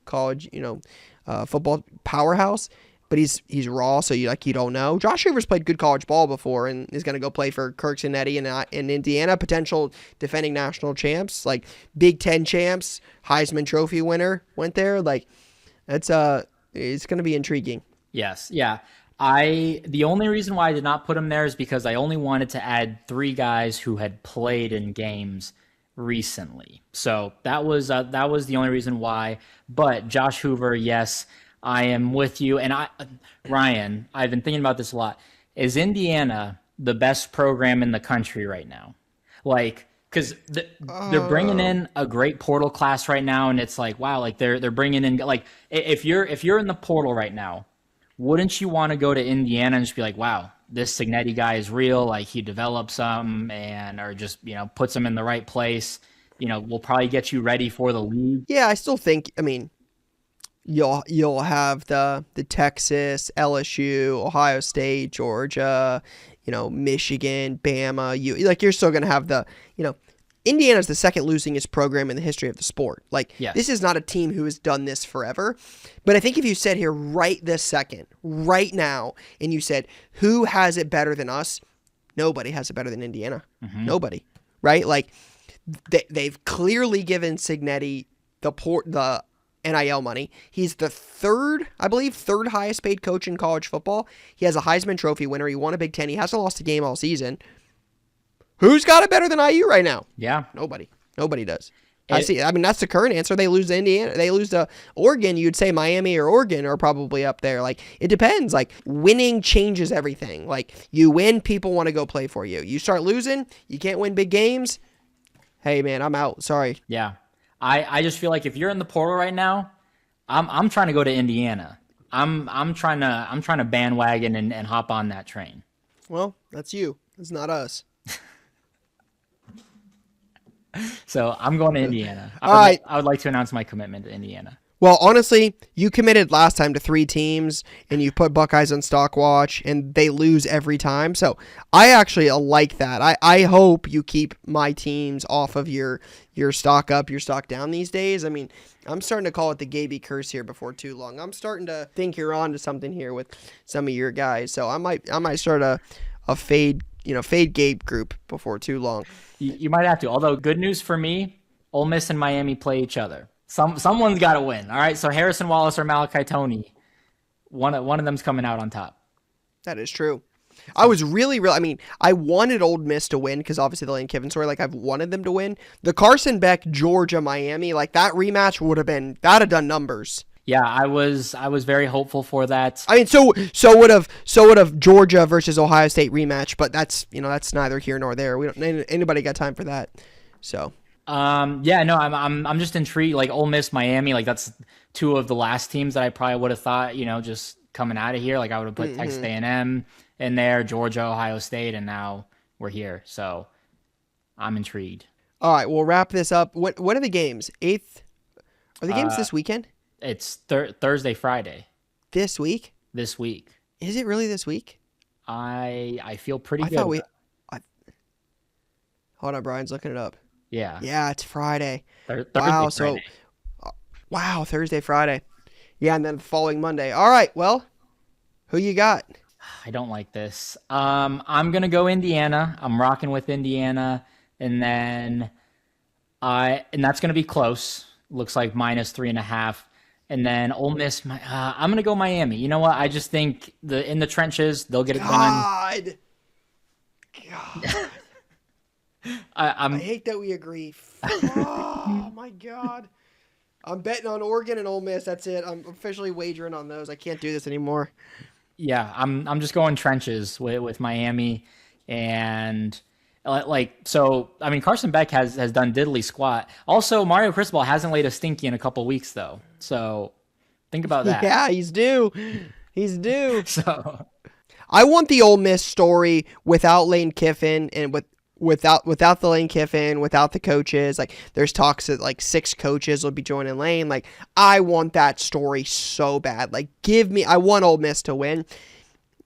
football powerhouse. But he's raw, so you don't know. Josh Hoover's played good college ball before and is going to go play for Kirk Cincinnati in Indiana, potential defending national champs, like Big Ten champs, Heisman Trophy winner went there. Like, it's going to be intriguing. Yes, yeah. The only reason why I did not put him there is because I only wanted to add 3 guys who had played in games recently. So that was the only reason why. But Josh Hoover, yes, I am with you. And Ryan, I've been thinking about this a lot. Is Indiana the best program in the country right now? Like, because they're bringing in a great portal class right now, and it's like, wow, like they're bringing in, like, if you're in the portal right now, wouldn't you want to go to Indiana and just be like, wow, this Signetti guy is real, like he develops some or just, puts them in the right place, will probably get you ready for the league. Yeah, I still think, you'll have the Texas, LSU, Ohio State, Georgia, Michigan, Bama. You're still going to have the, Indiana's the second losingest program in the history of the sport. Like, yes. This is not a team who has done this forever. But I think if you said here right this second, right now, and you said, who has it better than us? Nobody has it better than Indiana. Mm-hmm. Nobody, right? Like, they've clearly given Signetti the NIL money. He's the third highest paid coach in college football. He has a Heisman Trophy winner. He won a Big Ten. He hasn't lost a game all season. Who's got it better than IU right now? Yeah. Nobody does. That's the current answer. They lose to Indiana. They lose to Oregon. You'd say Miami or Oregon are probably up there. Like, it depends. Like, winning changes everything. Like, you win, people want to go play for you. You start losing, you can't win big games. Hey, man, I'm out. Sorry. Yeah. I just feel like if you're in the portal right now, I'm trying to go to Indiana. I'm trying to bandwagon and hop on that train. Well, that's you. It's not us. So I'm going to Indiana. I would like to announce my commitment to Indiana. Well, honestly, you committed last time to 3 teams, and you put Buckeyes on stock watch, and they lose every time. So I actually like that. I hope you keep my teams off of your stock up, your stock down these days. I mean, I'm starting to call it the Gabe curse here before too long. I'm starting to think you're on to something here with some of your guys. So I might start a fade Gabe group before too long. You might have to. Although, good news for me, Ole Miss and Miami play each other. Someone's got to win. All right, so Harrison Wallace or Malachi Tony, one of them's coming out on top. That is true. I was really, I mean, I wanted Ole Miss to win because obviously the Lane Kiffin story, like I've wanted them to win. The Carson Beck, Georgia, Miami, like that rematch that'd have done numbers. Yeah, I was very hopeful for that. I mean, so would have Georgia versus Ohio State rematch, but that's neither here nor there. We don't anybody got time for that. So yeah, no, I'm just intrigued. Like Ole Miss, Miami, like that's two of the last teams that I probably would have thought, just coming out of here. Like I would have put Texas A&M in there, Georgia, Ohio State, and now we're here. So I'm intrigued. All right, we'll wrap this up. What are the games? 8th? Are the games this weekend? It's Thursday, Friday. This week? This week. Is it really this week? I feel pretty good. Hold on, Brian's looking it up. Yeah. Yeah, it's Friday. Thursday, wow. Friday. So, Thursday, Friday. Yeah, and then the following Monday. All right. Well, who you got? I don't like this. I'm gonna go Indiana. I'm rocking with Indiana, and then that's gonna be close. Looks like -3.5. And then Ole Miss, I'm going to go Miami. You know what? I just think in the trenches, they'll get it done. God. I hate that we agree. Oh, my God. I'm betting on Oregon and Ole Miss. That's it. I'm officially wagering on those. I can't do this anymore. Yeah, I'm just going trenches with Miami. And Carson Beck has done diddly squat. Also, Mario Cristobal hasn't laid a stinky in a couple weeks though. So think about that. Yeah, he's due. He's due. So I want the Ole Miss story without Lane Kiffin and without the Lane Kiffin, without the coaches. Like there's talks that like 6 coaches will be joining Lane. Like I want that story so bad. Like I want Ole Miss to win.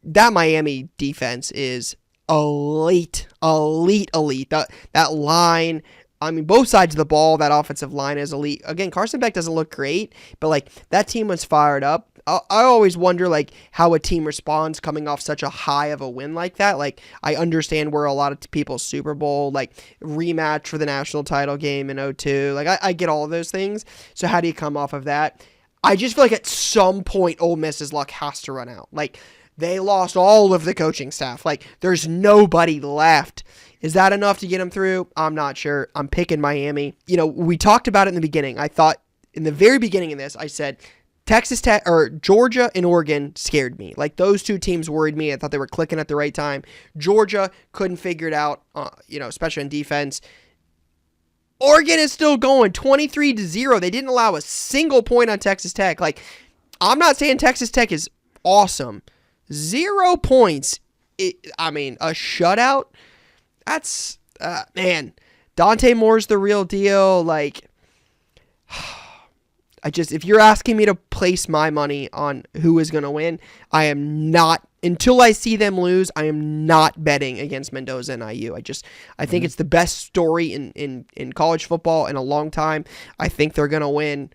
That Miami defense is elite. That line, I mean, both sides of the ball, that offensive line is elite. Again, Carson Beck doesn't look great, but like that team was fired up. I always wonder like how a team responds coming off such a high of a win like that. Like I understand we're a lot of people's Super Bowl, like rematch for the national title game in 2002. Like I get all of those things. So how do you come off of that? I just feel like at some point Ole Miss's luck has to run out. Like they lost all of the coaching staff. Like, there's nobody left. Is that enough to get them through? I'm not sure. I'm picking Miami. We talked about it in the beginning. I thought in the very beginning of this, I said Texas Tech or Georgia and Oregon scared me. Like, those two teams worried me. I thought they were clicking at the right time. Georgia couldn't figure it out, especially on defense. Oregon is still going 23-0. They didn't allow a single point on Texas Tech. Like, I'm not saying Texas Tech is awesome. 0 points. A shutout. That's man. Dante Moore's the real deal. Like, if you're asking me to place my money on who is going to win, I am not. Until I see them lose, I am not betting against Mendoza and IU. I think it's the best story in college football in a long time. I think they're going to win.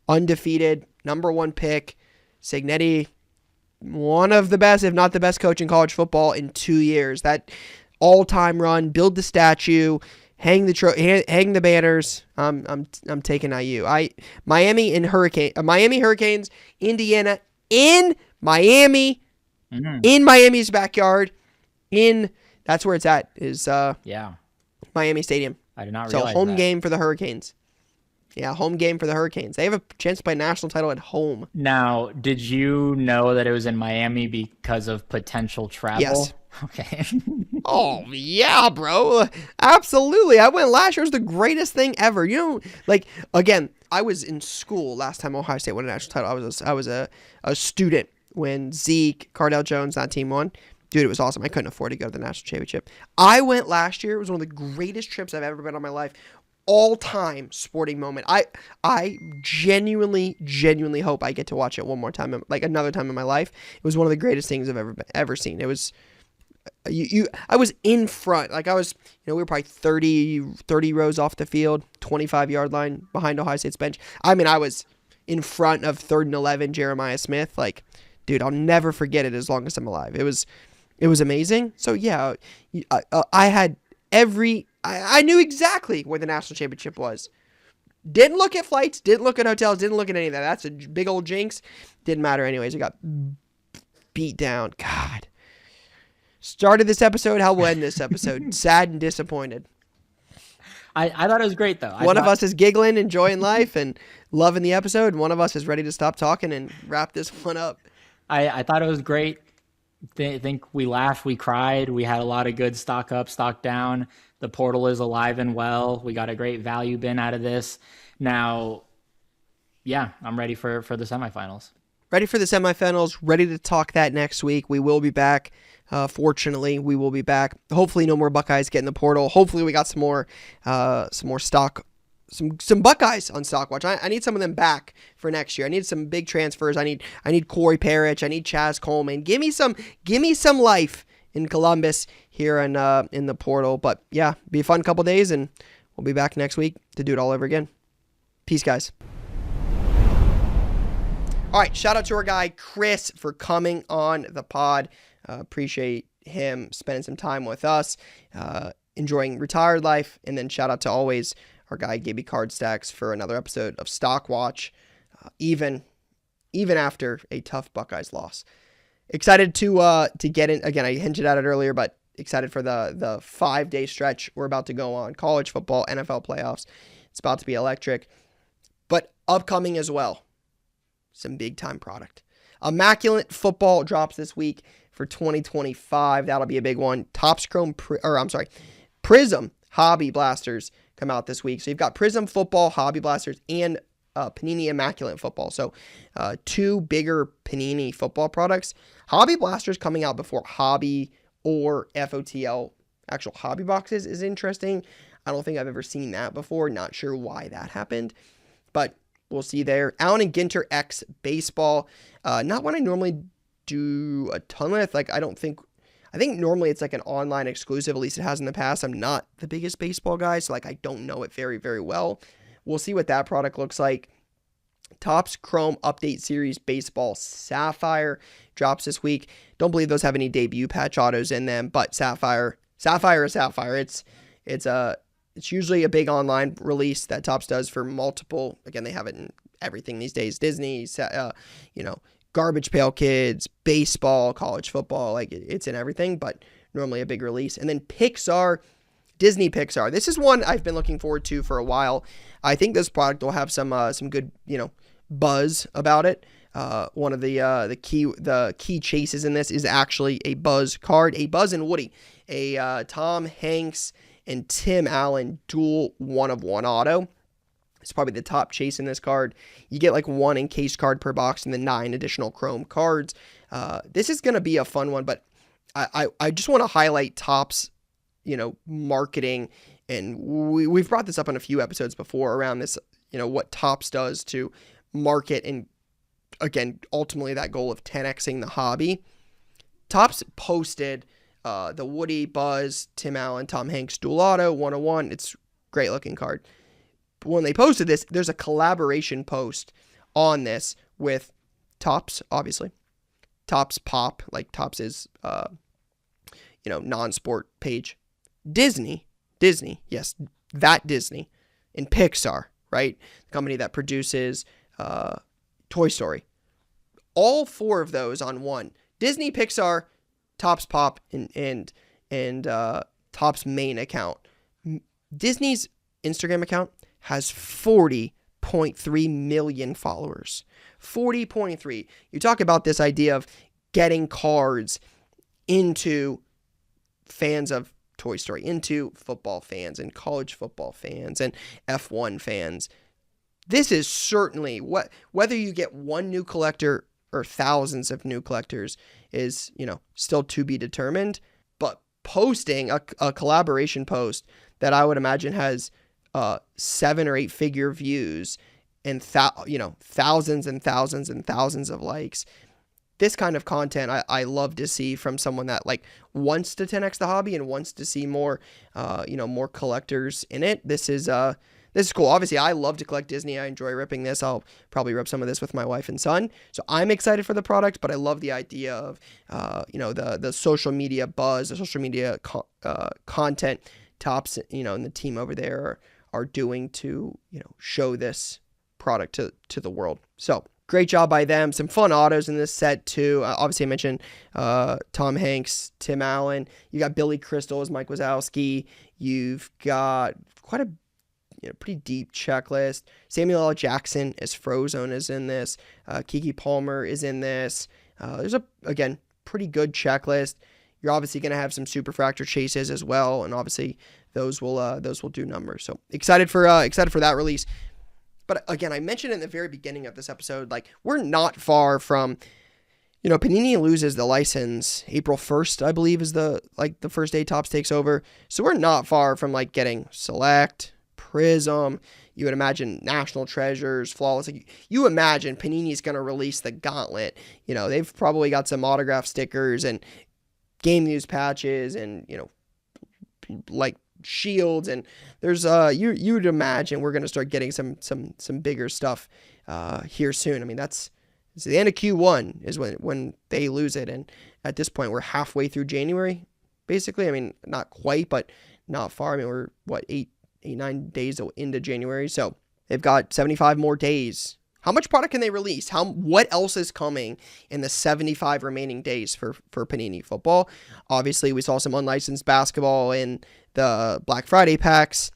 Undefeated, number 1 pick, Cignetti. One of the best, if not the best coach in college football in 2 years. That all-time run, build the statue, hang the banners. I'm taking IU. Miami Hurricanes, Indiana in Miami, in Miami's backyard. That's where it's at. Is Miami Stadium. I did not realize home game for the Hurricanes. Yeah, home game for the Hurricanes. They have a chance to play a national title at home. Now, did you know that it was in Miami because of potential travel? Yes. Okay. Oh, yeah, bro. Absolutely. I went last year. It was the greatest thing ever. Again, I was in school last time Ohio State won a national title. I was a student when Zeke, Cardell Jones, that team won. Dude, it was awesome. I couldn't afford to go to the national championship. I went last year. It was one of the greatest trips I've ever been on in my life. All-time sporting moment. I genuinely hope I get to watch it one more time, like another time in my life. It was one of the greatest things I've ever seen. It was I was in front. Like I was, we were probably 30 rows off the field, 25-yard line behind Ohio State's bench. I was in front of 3rd and 11 Jeremiah Smith. Like, dude, I'll never forget it as long as I'm alive. It was amazing. So yeah, I had I knew exactly where the national championship was. Didn't look at flights, didn't look at hotels, didn't look at any of that. That's a big old jinx. Didn't matter anyways. I got beat down. God. Started this episode, how we'll end this episode. Sad and disappointed. I thought it was great, though. One of us is giggling, enjoying life, and loving the episode, and one of us is ready to stop talking and wrap this one up. I thought it was great. I think we laughed, we cried, we had a lot of good stock up, stock down. The portal is alive and well. We got a great value bin out of this. Now, yeah, I'm ready for the semifinals. Ready for the semifinals, ready to talk that next week. We will be back. Fortunately, we will be back. Hopefully, no more Buckeyes get in the portal. Hopefully, we got some more stock, some Buckeyes on Stockwatch. I need some of them back for next year. I need some big transfers. I need Corey Parrish. I need Chaz Coleman. Give me some life in Columbus here in the portal. But yeah, be a fun couple days, and we'll be back next week to do it all over again. Peace, guys. All right, shout out to our guy Chris for coming on the pod. Appreciate him spending some time with us, enjoying retired life, and then shout out to always our guy Gabe Card Stacks for another episode of Stockwatch, even after a tough Buckeyes loss. Excited to get in again. I hinted at it earlier, but excited for the 5-day stretch we're about to go on. College football, NFL playoffs. It's about to be electric, but upcoming as well. Some big time product. Immaculate Football drops this week for 2025. That'll be a big one. Prism Hobby Blasters come out this week. So you've got Prism Football Hobby Blasters and Panini Immaculate Football. So 2 bigger Panini football products. Hobby Blasters coming out before Hobby or FOTL actual hobby boxes is interesting. I don't think I've ever seen that before. Not sure why that happened, but we'll see there. Allen and Ginter X Baseball. Not what I normally do a ton with. I think normally it's like an online exclusive. At least it has in the past. I'm not the biggest baseball guy, so I don't know it very, very well. We'll see what that product looks like. Topps Chrome Update Series Baseball Sapphire drops this week. Don't believe those have any debut patch autos in them, but Sapphire is Sapphire. It's usually a big online release that Topps does for multiple. Again, they have it in everything these days. Disney, Garbage Pail Kids, baseball, college football. It's in everything, but normally a big release. And then Pixar, Disney Pixar. This is one I've been looking forward to for a while. I think this product will have some good, buzz about it. One of the key chases in this is actually a Buzz card, a Buzz and Woody, a Tom Hanks and Tim Allen dual 1/1 auto. It's probably the top chase in this card. You get 1 encased card per box and then 9 additional chrome cards. This is going to be a fun one, but I just want to highlight Topps, marketing. And we've brought this up on a few episodes before around this, what Topps does to market and, again, ultimately that goal of 10xing the hobby. Topps posted the Woody, Buzz, Tim Allen, Tom Hanks dual auto 1/1. It's a great looking card. But when they posted this, there's a collaboration post on this with Topps, obviously. Topps Pop, Topps is, non-sport page. Disney, yes, that Disney, and Pixar, right? The company that produces Toy Story. All 4 of those on one. Disney, Pixar, Topps Pop, and Topps main account. Disney's Instagram account has 40.3 million followers. 40.3. You talk about this idea of getting cards into fans of Toy Story, into football fans and college football fans and F1 fans. This is certainly whether you get one new collector or thousands of new collectors is, still to be determined. But posting a collaboration post that I would imagine has 7 or 8 figure views and thousands and thousands and thousands of likes. This kind of content I love to see from someone that wants to 10x the hobby and wants to see more more collectors in it. This is cool. Obviously, I love to collect Disney. I enjoy ripping this. I'll probably rip some of this with my wife and son. So I'm excited for the product, but I love the idea of the social media buzz, the social media content. Topps, and the team over there are doing to, show this product to the world. So great job by them. Some fun autos in this set too. Obviously, I mentioned Tom Hanks, Tim Allen. You got Billy Crystal as Mike Wazowski. You've got quite a pretty deep checklist. Samuel L. Jackson as Frozone is in this. Keke Palmer is in this. There's again pretty good checklist. You're obviously going to have some superfractor chases as well, and obviously those will do numbers. So excited for that release. But again, I mentioned in the very beginning of this episode, like we're not far from, Panini loses the license April 1st, I believe, is the first day Topps takes over. So we're not far from like getting Select, Prism. You would imagine National Treasures, Flawless. Like, you imagine Panini's going to release the Gauntlet. They've probably got some autograph stickers and game news patches and, like shields, and there's you'd imagine we're going to start getting some bigger stuff here soon. I mean, it's the end of Q1 is when they lose it, and at this point we're halfway through January basically. I mean, not quite, but not far. I mean, we're 9 days into January, so they've got 75 more days. How much product can they release? What else is coming in the 75 remaining days for Panini football? Obviously, we saw some unlicensed basketball in the Black Friday packs.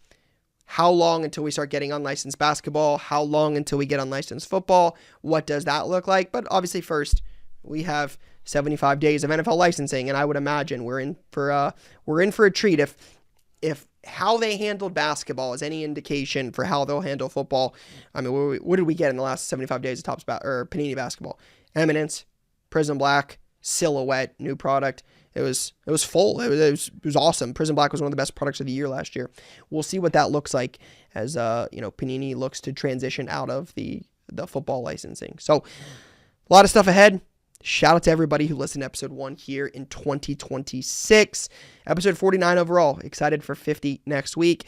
How long until we start getting unlicensed basketball? How long until we get unlicensed football? What does that look like? But obviously, first, we have 75 days of NFL licensing, and I would imagine we're in for a treat if how they handled basketball is any indication for how they'll handle football. I mean, what did we get in the last 75 days of Topps or Panini basketball? Eminence, Prism Black, Silhouette, new product. It was full. It was awesome. Prism Black was one of the best products of the year last year. We'll see what that looks like as Panini looks to transition out of the football licensing. So a lot of stuff ahead. Shout out to everybody who listened to episode 1 here in 2026. Episode 49 overall. Excited for 50 next week.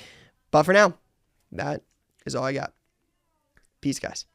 But for now, that is all I got. Peace, guys.